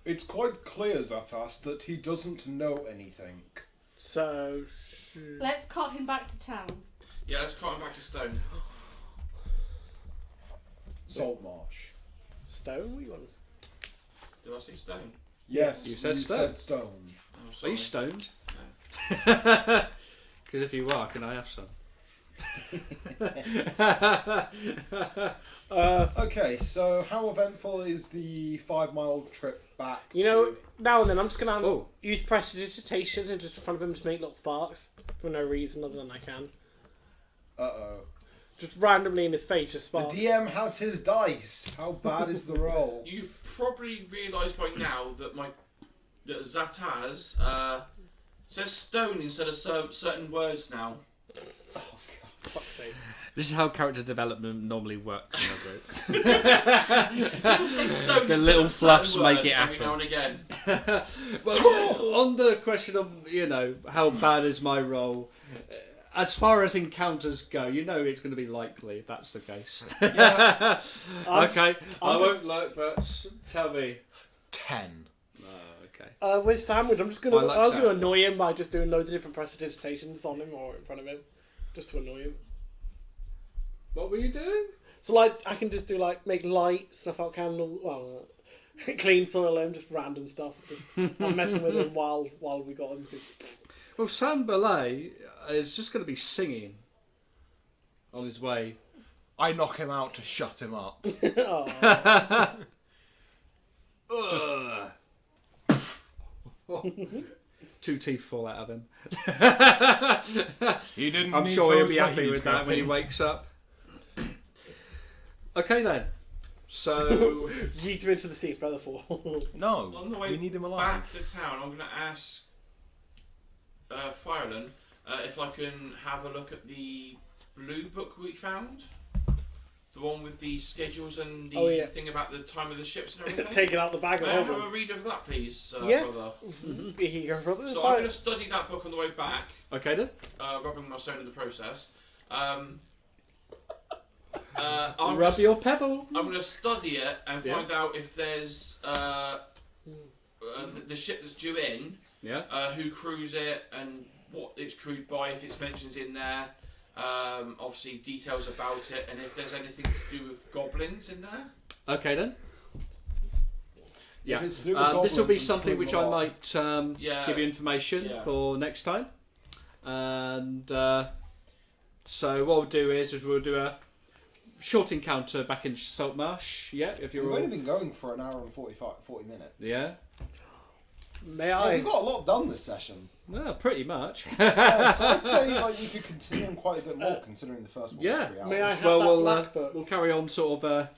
It's quite clear, Zatas, that he doesn't know anything. So. Let's cart him back to town. Yeah, let's cart him back to stone. Saltmarsh. Stone? What you want? Did I say stone? Yes, You said stone. stone. Oh, Are sorry. you stoned? No. Because if you are, can I have some? Okay, so how eventful is the 5-mile trip back? You know, to... now and then I'm just gonna Oh. use prestidigitation and just in front of him just make little sparks for no reason other than I can. Uh-oh. Just randomly in his face, just The sparks. DM has his dice. How bad is the roll? You've probably realised by now that that Zataz says stone instead of certain words now. Fuck's sake. This is how character development normally works in a group. People say stone The instead little of certain fluffs word make it every happen. now and again. Well, on the question of, how bad is my role, as far as encounters go, it's going to be likely if that's the case. Okay, I won't look, but tell me. 10. Okay. With Sandwich, I'm just gonna I like I'm gonna Sandwich. annoy him by just doing loads of different prestidigitations on him or in front of him, just to annoy him. What were you doing? So like I can just do like make light, snuff out candles, well, clean soil him, just random stuff. Just I'm messing with him while we got him. Well, San Belay is just going to be singing on his way. I knock him out to shut him up. Two teeth fall out of him. He didn't. I'm need sure he'll those be happy when he's with that when he going. wakes up. Okay then. So Yeet him into the sea, feather fall. No, On the way we need him alive. back to town, I'm going to ask Fireland if I can have a look at the blue book we found. The one with the schedules and the thing about the time of the ships and everything. Taking out the bag of May I have holding. a read of that, please, Yeah. brother? Here you go, brother. So I'm going to study that book on the way back, okay then. rubbing my stone in the process. I'm Rub your pebble. going to study it and Yeah. find out if there's the ship that's due in, Yeah. who crews it and what it's crewed by, if it's mentioned in there. Obviously details about it, and if there's anything to do with goblins in there. Okay then. Yeah. If it's to do with This will be goblins, something include which I Malak. might Yeah. give you information Yeah. for next time. And so what we'll do is we'll do a short encounter back in Saltmarsh. Yeah, if you're We've all. only been going for an hour and 40 minutes. Yeah. May Yeah, I? we got a lot done this session. No, pretty much. Yeah, so I'd say you could continue on quite a bit more considering the first one yeah. was 3 hours. May I have Well, that we'll black book? we'll carry on sort of.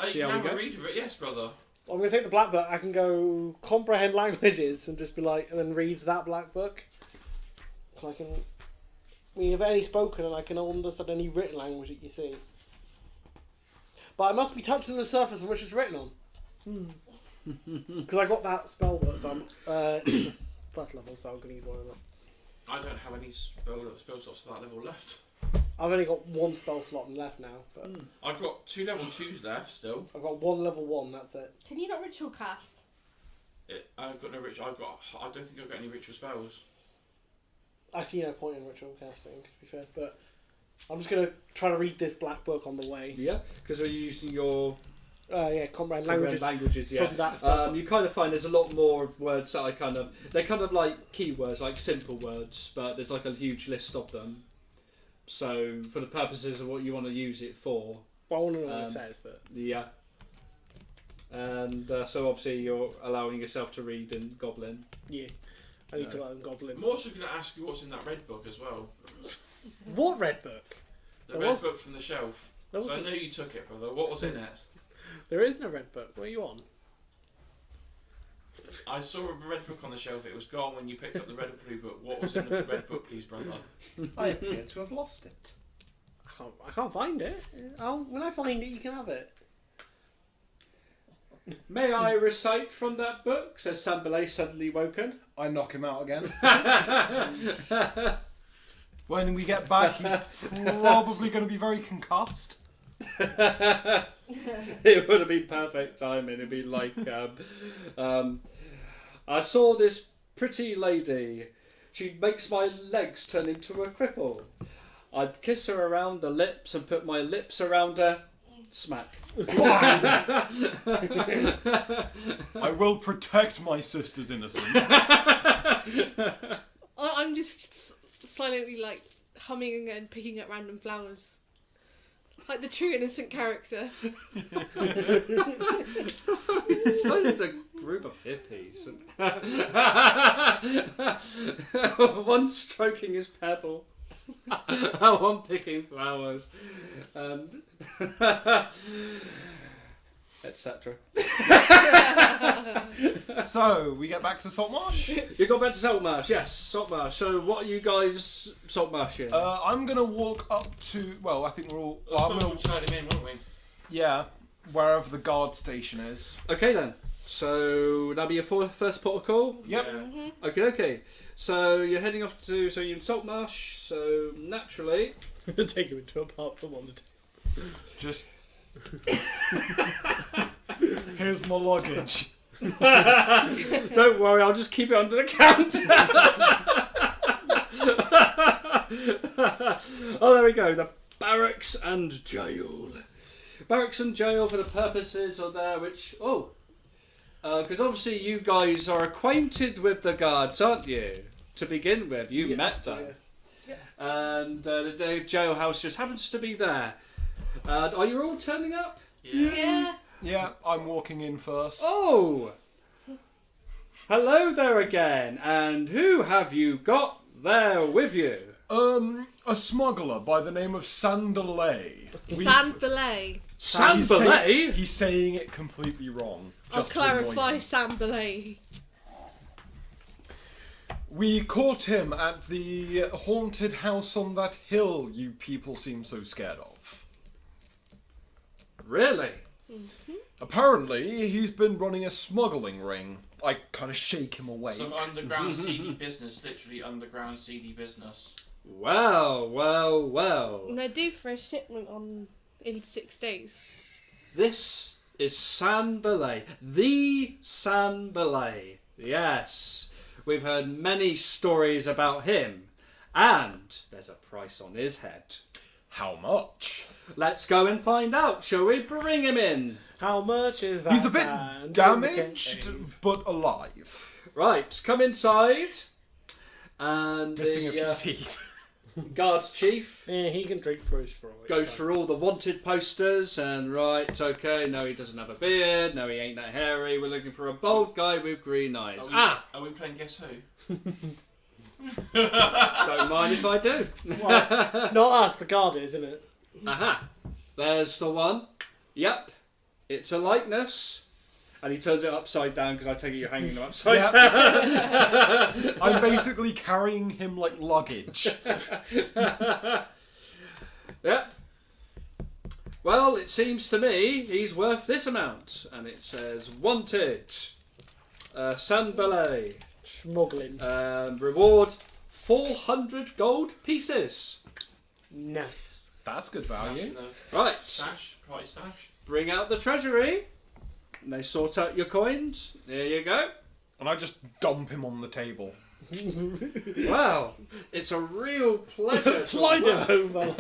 See You how can we have a go? read of it, yes, brother. So I'm gonna take the black book. I can go comprehend languages and just be like, and then read that black book. So I can. I mean, if any spoken, and I can understand any written language that you see. But I must be touching the surface on which it's written on. Because I got that spell book, so I'm it's first level, so I'm gonna use one of them. I don't have any spell slots to that level left. I've only got one spell slot left now, but I've got 2 level 2s left still. I've got one level 1. That's it. Can you not ritual cast? I've got no ritual. I don't think I've got any ritual spells. I see no point in ritual casting, to be fair, but I'm just gonna try to read this black book on the way. Yeah, because we're using your Comprehend languages. languages. Yeah. From that spell book. You kind of find there's a lot more words that they're kind of like keywords, like simple words, but there's like a huge list of them. So for the purposes of what you want to use it for, Well, I want to know what it says, but yeah. And so obviously you're allowing yourself to read in Goblin. yeah. I need to let them gobble I'm him. also going to ask you what's in that red book as well. What red book? The There red was- book from the shelf. There So I wasn't- know you took it, brother. What was in it? There is no red book. What are you on? I saw a red book on the shelf. It was gone when you picked up the red and blue book. What was in the red book, please, brother? I appear to have lost it. I can't find it. When I find it, you can have it. May I recite from that book? Says Sambalay, suddenly woken. I knock him out again. When we get back, he's probably going to be very concussed. It would have been perfect timing. It'd be like, I saw this pretty lady. She makes my legs turn into a cripple. I'd kiss her around the lips and put my lips around her. Smack. I will protect my sister's innocence. I'm just silently like humming and picking at random flowers. Like the true innocent character. It's a group of hippies. One stroking his pebble. One picking flowers. And etc. So, we get back to Saltmarsh? You got back to Saltmarsh, yes, Saltmarsh. So what are you guys Saltmarshing? I'm going to walk up to... Well, I think we're all... Well, I'm We'll gonna, turn him in, won't we? yeah, wherever the guard station is. Okay then. So that'll be your first port of call? Yep. Yeah. Okay. So you're heading off to... So you're in Saltmarsh, so naturally... Take him into a pub for one. Just... Here's my luggage. Don't worry, I'll just keep it under the counter. Oh, there we go. The barracks and jail. Barracks and jail for the purposes of there, which... Oh. Because obviously you guys are acquainted with the guards, aren't you? To begin with, you met them. And the jailhouse just happens to be there. Are you all turning up? Yeah. Yeah, I'm walking in first. Oh! Hello there again, and who have you got there with you? A smuggler by the name of Sandalay. Sambalay. Sambalay? He's saying it completely wrong. I'll Just to annoy clarify him. Sambalay. We caught him at the haunted house on that hill you people seem so scared of. Really? Apparently, he's been running a smuggling ring. I kind of shake him away. Some underground seedy business, literally underground seedy business. Well, well, well. And they're due for a shipment in 6 days. This is Sambalay. The Sambalay. Yes. We've heard many stories about him. And there's a price on his head. How much? Let's go and find out, shall we? Bring him in. How much is that? He's a bit man? damaged, but alive. Right, come inside. And Missing a the few teeth. guards chief Yeah, he can drink for his straw. goes through all the wanted posters and right, okay, no, he doesn't have a beard, no, he ain't that hairy, we're looking for a bald guy with green eyes. Are we playing Guess Who? Don't mind if I do. Well, not us, the guard is, isn't it? Aha, there's the one. Yep, it's a likeness. And he turns it upside down because I take it you're hanging them upside Yeah. down. I'm basically carrying him like luggage. Yep. Well, it seems to me he's worth this amount. And it says, wanted, Sambalay, Smuggling. reward 400 gold pieces. Nice. That's good That's value. in the Right, stash, party stash. bring out the treasury. And they sort out your coins. There you go. And I just dump him on the table. Wow, it's a real pleasure to Slide work. him over.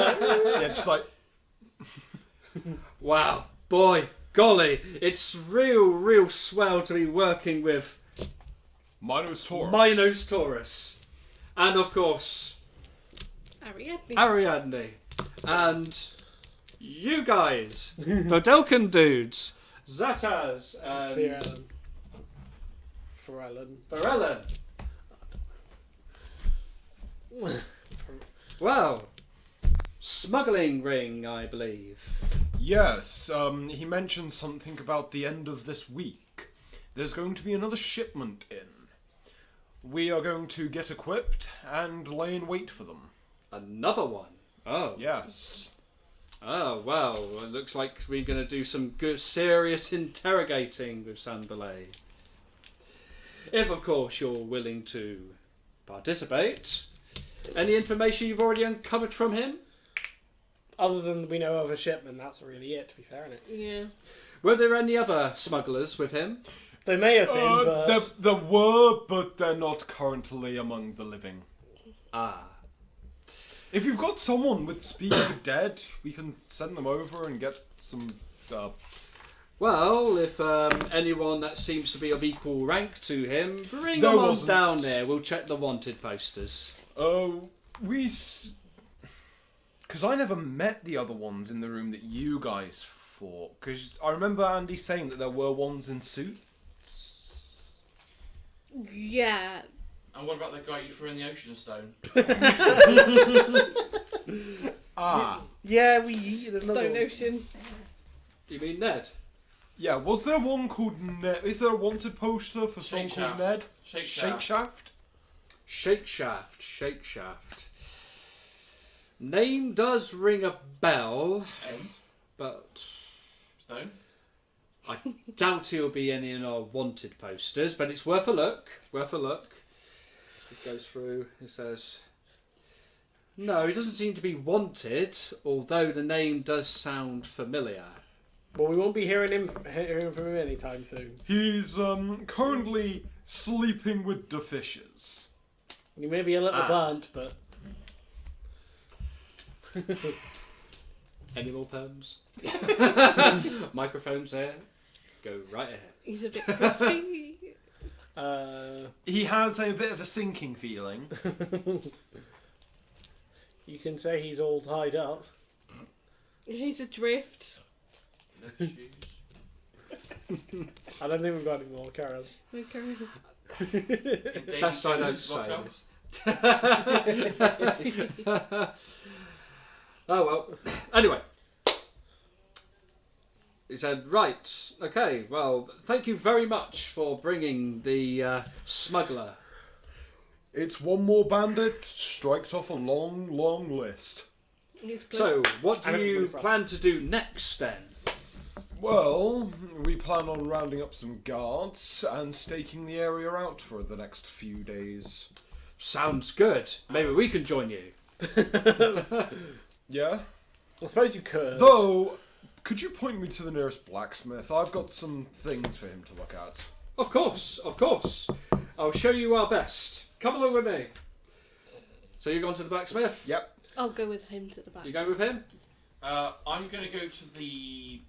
Yeah, just like... Wow, boy, golly, it's real swell to be working with Minos Taurus. Minos Taurus. And of course, Ariadne. Ariadne. And you guys, Podelkan dudes, Zataz and Pharrellin. Farellen. Well, smuggling ring, I believe. Yes, he mentioned something about the end of this week. There's going to be another shipment in. We are going to get equipped and lay in wait for them. Another one. Oh. Yes. Oh, well, it looks like we're going to do some good, serious interrogating with Sanbalay. If, of course, you're willing to participate. Any information you've already uncovered from him? Other than we know of a shipment, that's really it, to be fair, innit? Yeah. Were there any other smugglers with him? They may have been, but... There were, but they're not currently among the living. Ah. If you've got someone with speak of the dead, we can send them over and get some... Well, if anyone that seems to be of equal rank to him, bring There them on wasn't. down there. We'll check the wanted posters. Because I never met the other ones in the room that you guys fought. Because I remember Andy saying that there were ones in suits. Yeah. And what about the guy you threw in the ocean stone? Yeah, we eaten another Stone one. Ocean. You mean Ned? Yeah, was there one called Ned? Is there a wanted poster for someone Shake called Shaft. Ned? Shake Shake Shaft. Shaft? Shake Shaft. Name does ring a bell, And but stone. I doubt he'll be any in our wanted posters, but it's worth a look. Worth a look. It goes through, it says... No, he doesn't seem to be wanted, although the name does sound familiar. Well, we won't be hearing from him anytime soon. He's currently sleeping with the fishes. He may be a little burnt, but... Any more poems? Microphones there. Go right ahead. He's a bit crispy. He has a bit of a sinking feeling. You can say he's all tied up. He's adrift. No shoes. I don't think we've got any more, Karen. Okay. In Davy Best I don't Jones's say locker. this. Oh well. Anyway. He said, right, okay, well, thank you very much for bringing the smuggler. It's one more bandit striked off a long, long list. He's good. So, what I do don't you believe that. plan to do next then? Well, we plan on rounding up some guards and staking the area out for the next few days. Sounds good. Maybe we can join you. Yeah? I suppose you could. Though, could you point me to the nearest blacksmith? I've got some things for him to look at. Of course, of course. I'll show you our best. Come along with me. So you're going to the blacksmith? Yep. I'll go with him to the back. You going with him? I'm going to go to the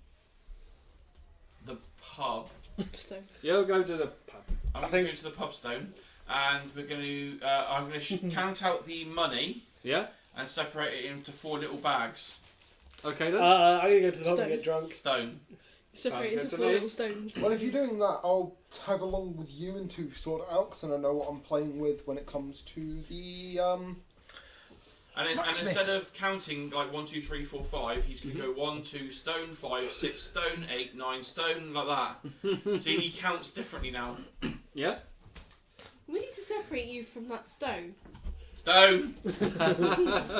pub. Stone. You'll go to the pub. I'm going to go to the pub stone, and we're going to. I'm going to count out the money Yeah? and separate it into 4 little bags. Okay then. I'm going to go to the pub and Stone. get drunk. Stone. Separate good into to 4 me. little stones. Well, if you're doing that, I'll tag along with you and to sort it out, because I know what I'm playing with when it comes to the And Blacksmith. instead of counting like 1, 2, 3, 4, 5, he's going to go 1, 2, stone, 5, 6, stone, 8, 9, stone, like that. See, he counts differently now. Yeah? We need to separate you from that stone. Stone!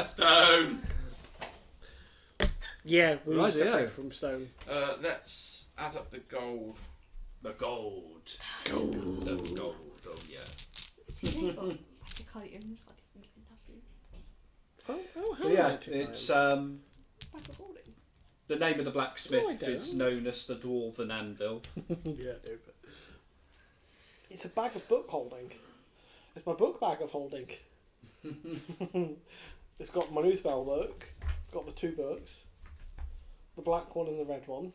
Stone! Yeah, we Right, need to separate yeah. from stone. Let's add up the gold. The gold. Gold. The gold. Oh yeah. See, they got magic items. I didn't even have them. Oh, how So yeah, magic it's item. Bag of holding. the name of the No, I blacksmith don't. is known as the Dwarven Anvil. Yeah, I do, but... It's a bag of book holding. It's my book bag of holding. It's got my new spell book. It's got the 2 books. The black one and the red one.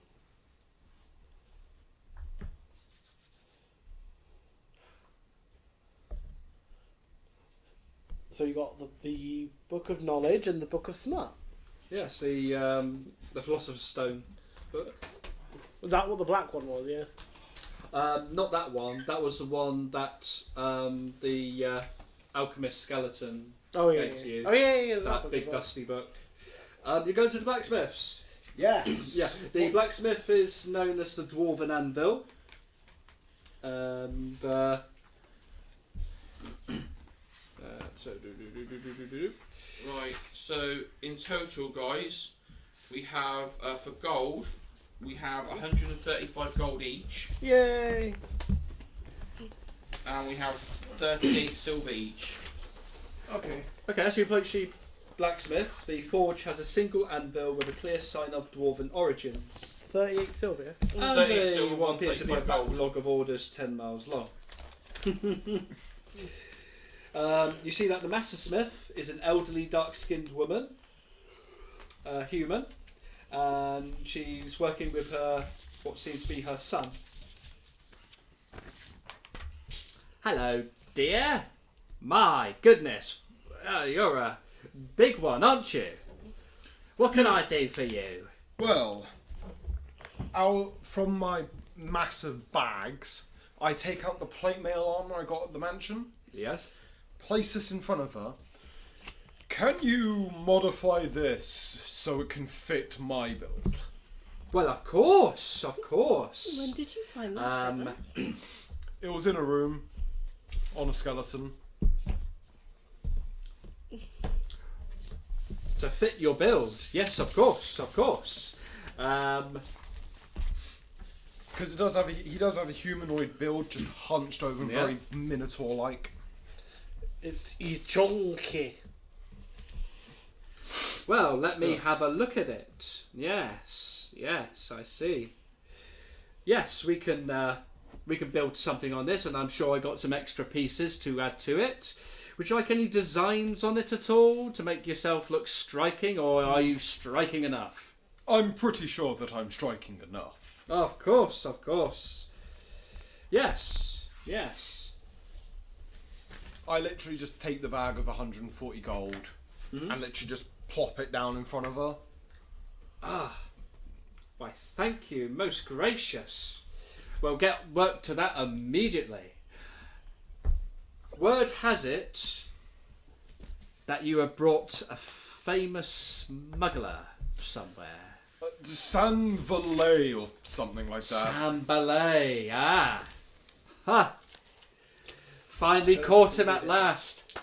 So you got the book of knowledge and the book of smart. Yes, the Philosopher's Stone book. Was that what the black one was? Yeah. Not that one. That was the one that the alchemist skeleton Oh yeah. gave to you. Oh yeah. That big dusty book. You're going to the blacksmith's. Yes. Yeah, the blacksmith is known as the Dwarven Anvil. And Right, so in total, guys, we have, for gold, we have 135 gold each, Yay! and we have 38 silver each. Okay. okay, so you approach the blacksmith. The forge has a single anvil with a clear sign of Dwarven origins. 38 silver. And 38 silver, one piece of a 135 gold. backlog of orders 10 miles long. You see that the mastersmith is an elderly, dark-skinned woman, human, and she's working with her, what seems to be her son. Hello, dear. My goodness, you're a big one, aren't you? What can I do for you? Well, from my massive bags, I take out the plate mail armor I got at the mansion, Yes. place this in front of her. Can you modify this so it can fit my build? Well, of course, of course. When did you find that? Heather? It was in a room, on a skeleton. To fit your build, yes, of course, of course. Because he does have a humanoid build, just hunched over, Yeah. very Minotaur-like. He's chunky. Well, let me have a look at it. Yes, I see. Yes, we can build something on this, and I'm sure I got some extra pieces to add to it. Would you like any designs on it at all to make yourself look striking, or are you striking enough? I'm pretty sure that I'm striking enough. Of course, of course. Yes. I literally just take the bag of 140 gold and literally just plop it down in front of her. Why, thank you, most gracious. Well, get work to that immediately. Word has it that you have brought a famous smuggler somewhere. San Valet or something like that. Sambalay, Ha! Finally caught him at last.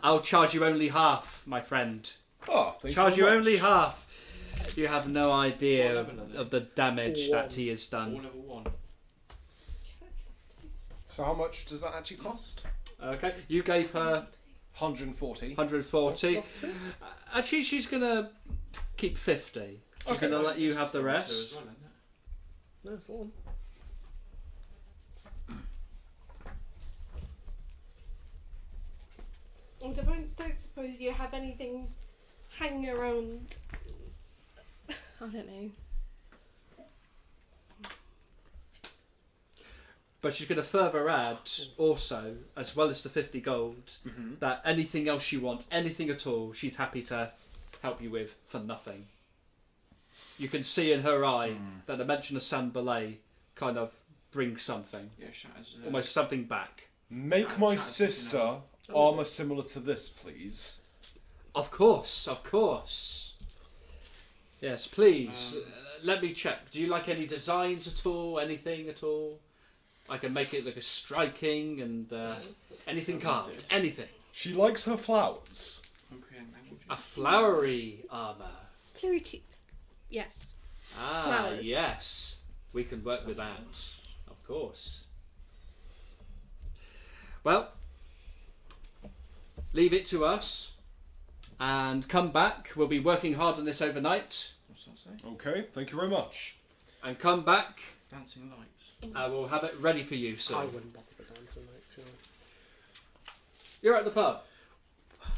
I'll charge you only half, my friend. Oh, thank Charge you you very only much. half. You have no idea What level are they? of the damage that he has All done. level 1. So how much does that actually cost? Okay, you gave her 140. 140. Actually, she's gonna keep 50. She's Okay. gonna let you have the As rest. well, isn't it? No, it's one. And I don't suppose you have anything hanging around. I don't know. But she's going to further add also, as well as the 50 gold, that anything else you want, anything at all, she's happy to help you with for nothing. You can see in her eye that the mention of San Belay kind of brings something, Yeah, shatters. almost something back. Make Yeah, my chat is sister armor similar to this, please. Of course, of course. Yes, please. Let me check. Do you like any designs at all? Anything at all? I can make it look as striking and anything carved. Anything. She likes her flowers. Comprehend languages. A flowery armour. Purity. Yes. Ah, Flowers. yes. We can work with that. Of course. Well, leave it to us and come back. We'll be working hard on this overnight. What's that say? Okay, thank you very much. And come back. Dancing lights. I will have it ready for you I soon. wouldn't bother with that tonight, to be honest. You're at the pub.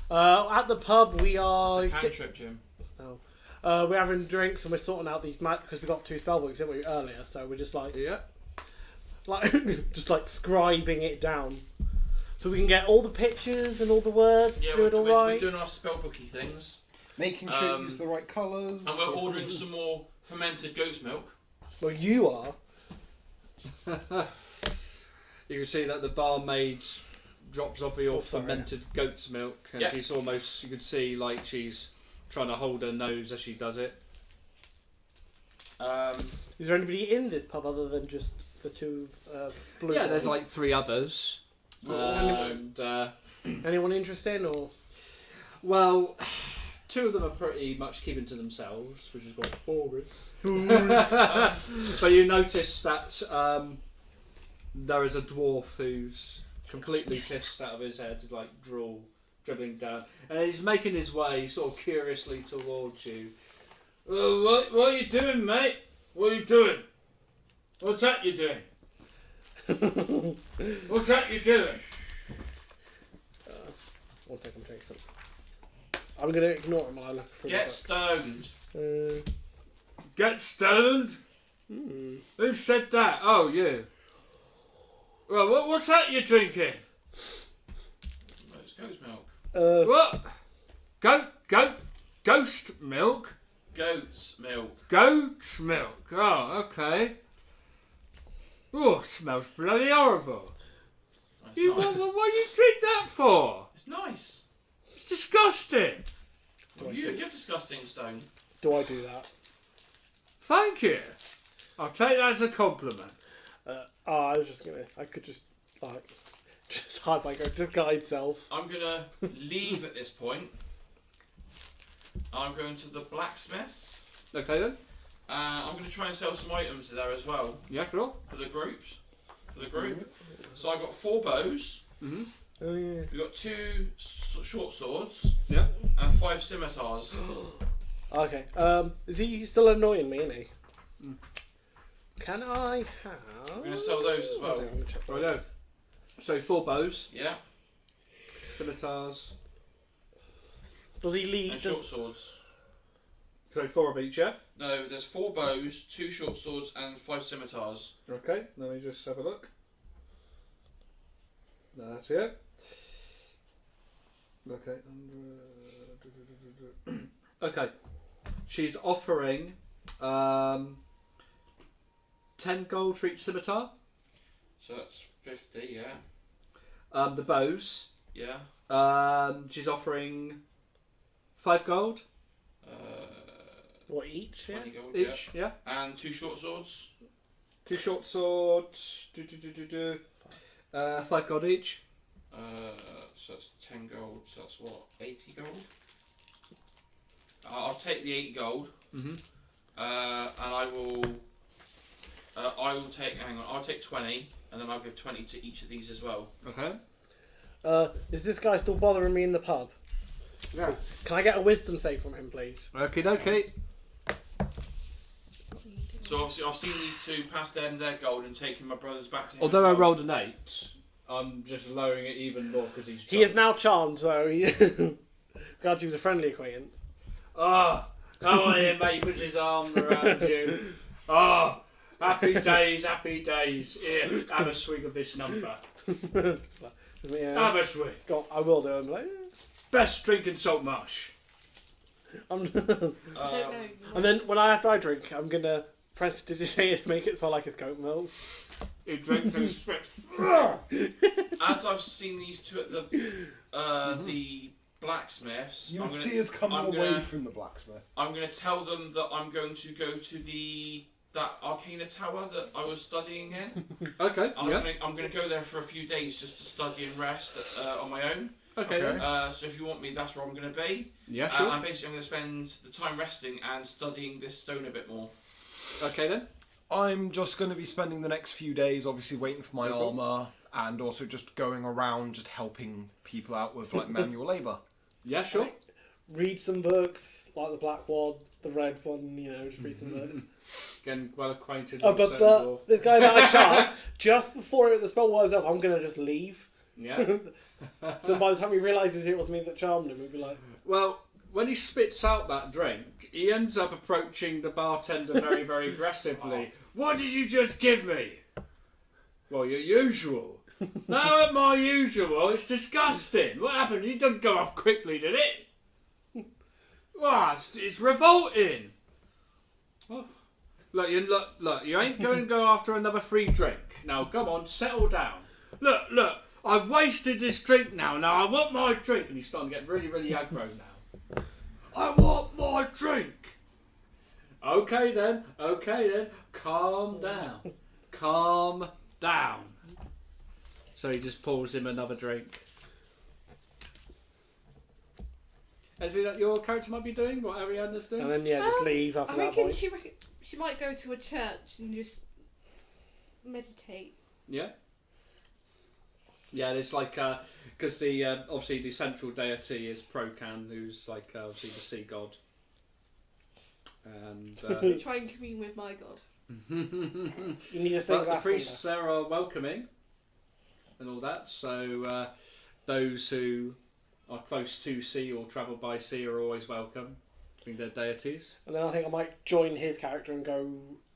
At the pub, we are. It's a cantrip, Jim. We're having drinks and we're sorting out these because we got 2 spellbooks, didn't we, earlier? So we're just like Yeah. just like scribing it down, so we can get all the pictures and all the words. Yeah, do it all we're right. doing our spellbooky things. Making sure you use the right colours. And we're ordering some more fermented goat's milk. Well, you are. You can see that the barmaid's drops off your Oh, sorry. fermented goat's milk, and Yeah. she's almost, you can see like she's trying to hold her nose as she does it. Is there anybody in this pub other than just the two blue? Yeah, there's ones? like 3 others. And Anyone interested or? well, 2 of them are pretty much keeping to themselves, which is quite boring. But you notice that there is a dwarf who's completely pissed out of his head, like drool dribbling down, and he's making his way sort of curiously towards you. What are you doing, mate? What are you doing? What's that you doing? What's that you doing? One second, I'm taking some. I'm gonna ignore him while I look through. Get stoned. Get stoned? Who said that? Oh, you. Well, what's that you're drinking? It's goat's milk. What? Ghost milk? Goat's milk. Goat's milk. Oh, okay. Oh, smells bloody horrible. That's You, nice. what do you drink that for? It's nice. It's disgusting. Well, you're disgusting, Stone. Do I do that? Thank you. I'll take that as a compliment. I was just gonna. I could just like just hide my guide self. I'm gonna leave at this point. I'm going to the blacksmiths. Okay then. I'm going to try and sell some items there as well Yeah, sure. for the groups. For the group. So I've got 4 bows. Mm-hmm. Oh yeah. We've got 2 short swords Yeah. and 5 scimitars. Okay. Is he still annoying me? Isn't he? Can I have? I'm going to sell those as well. Okay, I'm gonna check those. Righto. So 4 bows, Yeah, scimitars. Does he lead? and short swords. So 4 of each, yeah? No, there's 4 bows, 2 short swords, and 5 scimitars. Okay, let me just have a look. That's it. Okay. Okay. She's offering 10 gold for each scimitar. So that's 50, yeah. The bows. Yeah. She's offering 5 gold What each? Yeah. 20 gold, each. Yeah. yeah. And 2 short swords. 2 short swords. 5 gold each. So that's 10 gold, so that's what, 80 gold? I'll take the 80 gold. Mm-hmm. And I will take, hang on, I'll take 20, and then I'll give 20 to each of these as well. Okay. Is this guy still bothering me in the pub? Yeah. Can I get a wisdom save from him, please? Okie dokie. So obviously I've seen these 2 pass them their gold and taking my brothers back to him. Although I as well. rolled an 8, I'm just lowering it even more because he's. He is now charmed, so he. God, he was a friendly acquaintance. Ah, come on here, mate. He puts his arm around you. Ah, happy days, happy days. Here, have a swig of this number. Have a swig. God, I will do. I'm like, Best drink in Saltmarsh. I'm I don't know. and then after I drink, I'm gonna press. Did you say it to make it smell like his goat milk? He drinks and spits. As I've seen these 2 at the blacksmiths, You I'm would gonna, see us coming I'm away gonna- from the blacksmith. I'm going to tell them that I'm going to go to that Arcana Tower that I was studying in. Okay. I'm Yeah. going to go there for a few days just to study and rest on my own. Okay. Okay. Then. So if you want me, that's where I'm going to be. Yeah. Sure. I'm going to spend the time resting and studying this stone a bit more. Okay then. I'm just going to be spending the next few days, obviously, waiting for my No problem. armour, and also just going around, just helping people out with like manual labour. Yeah. Sure. Read some books, like the black one, the red one. You know, just read some books. Getting well acquainted. Oh, with but certain dwarf. this guy that I charmed, just before the spell wears off, I'm gonna just leave. Yeah. So by the time he realises it was me that charmed him, he'll be like, Well, when he spits out that drink, he ends up approaching the bartender very, very aggressively. What did you just give me? Well, your usual. No, at my usual. It's disgusting. What happened? It didn't go off quickly, did it? What? It's revolting. Oh. Look, you ain't going to go after another free drink. Now, come on, settle down. Look. I've wasted this drink now. Now I want my drink. And he's starting to get really, really aggro now. I want my drink. Okay then. Calm down. Calm down. So he just pours him another drink. Anything that your character might be doing? What Ariana's doing? And then just leave after I that reckon point. she might go to a church and just meditate. Yeah. Yeah, it's like because the obviously the central deity is Procan, who's like obviously the sea god, and Try and commune with my god. You need to think but the that priests there are welcoming and all that. So those who are close to sea or travel by sea are always welcome, being their deities. And then I think I might join his character and go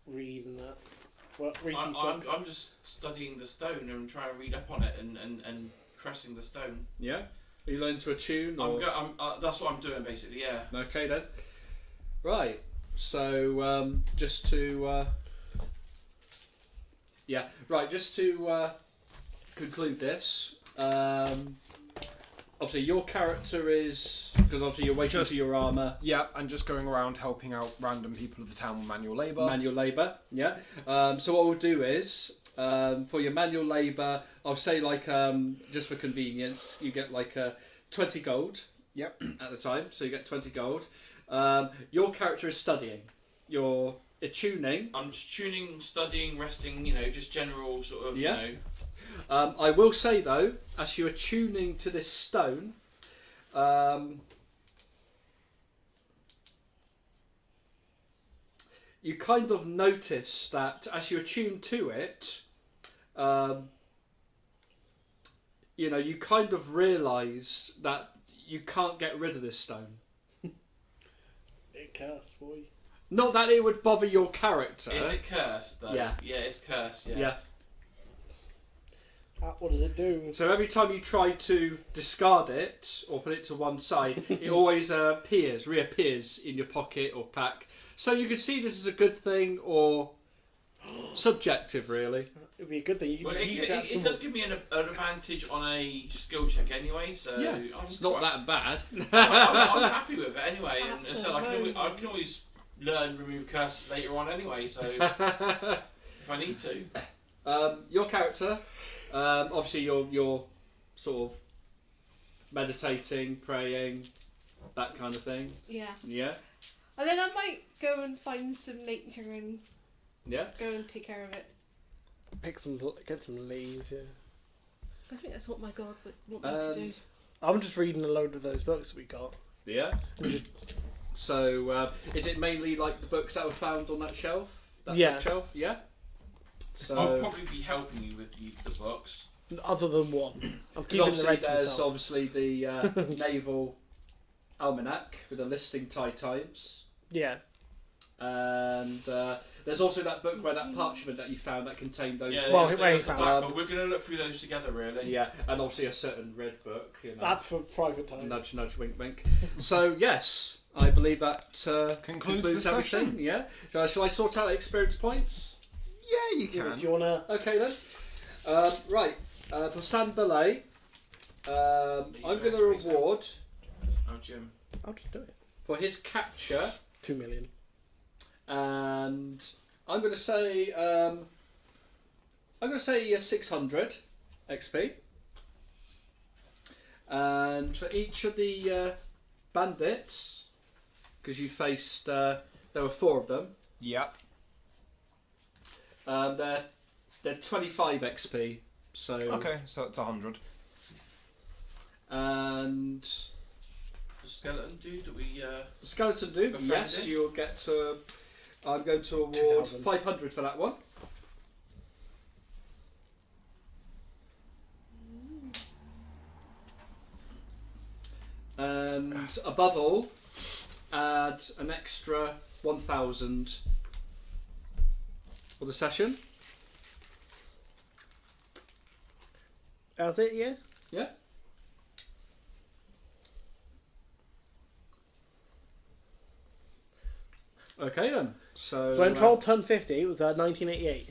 read and that. Well, read these books. I'm just studying the stone and trying to read up on it and pressing the stone. Yeah. Are you learning to attune? Or? That's what I'm doing basically. Yeah. Okay then. Right. So just to conclude this. Obviously, your character is because obviously you're waiting for your armor. Yeah, and just going around helping out random people of the town with manual labour. Manual labour. Yeah. So what we'll do is for your manual labour, I'll say like just for convenience, you get like 20 gold. Yep. At the time, so you get 20 gold. Your character is studying. You're attuning. I'm just tuning, studying, resting. Just general sort of. Yeah. I will say though, as you're attuning to this stone, you kind of notice that as you attune to it, you kind of realise that you can't get rid of this stone. It cursed, boy. Not that it would bother your character. Is it cursed though? Yeah. Yeah, it's cursed. Yes. Yeah. What does it do? So every time you try to discard it or put it to one side, it always reappears in your pocket or pack. So you could see this as a good thing or subjective, really. It'd be a good thing. Well, it does give me an advantage on a skill check anyway, so Yeah, it's not that bad. I'm happy with it anyway, and so I can always learn remove curse later on anyway. So if I need to, your character, obviously you're sort of meditating, praying, that kind of thing. Yeah. Yeah. And then I might go and find some nature and Yeah. go and take care of it. Get some leaves, yeah. I think that's what my god would want me to do. I'm just reading a load of those books we got. Yeah. So, is it mainly like the books that were found on that shelf? That bookshelf? Yeah. So I'll probably be helping you with the books. Other than one. I'm keeping the obviously red to there's myself. obviously the naval almanac with the listing tide times. Yeah. And there's also that book where that parchment that you found that contained those. Yeah, Well, there's where the you found black, but we're going to look through those together, really. Yeah, and obviously a certain red book. That's for private time. Nudge, nudge, wink, wink. So yes, I believe that Concludes concludes the everything. session. Yeah. Shall I sort out experience points? Yeah, you Do can. you want to... Okay then. Right. For San Belay, I'm going to reward Oh, Jim. I'll just do it. for his capture, 2 million. and I'm going to say 600 XP. And for each of the bandits, because you faced, there were 4 of them. Yep. They're 25 XP. So Okay, so it's 100. And The skeleton dude that we. skeleton dude, Befriended? yes, you'll get to. I'm going to award 2,000. 500 for that one. And above all, add an extra 1,000 for the session. That's it, yeah? Yeah. Okay then. So When Troll turned 50, it was 1988.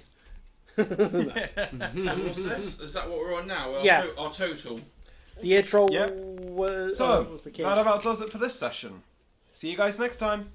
So what's this? Is that what we're on now? Yeah. Our total. The year troll Yep. was, So, was the king. that about does it for this session. See you guys next time.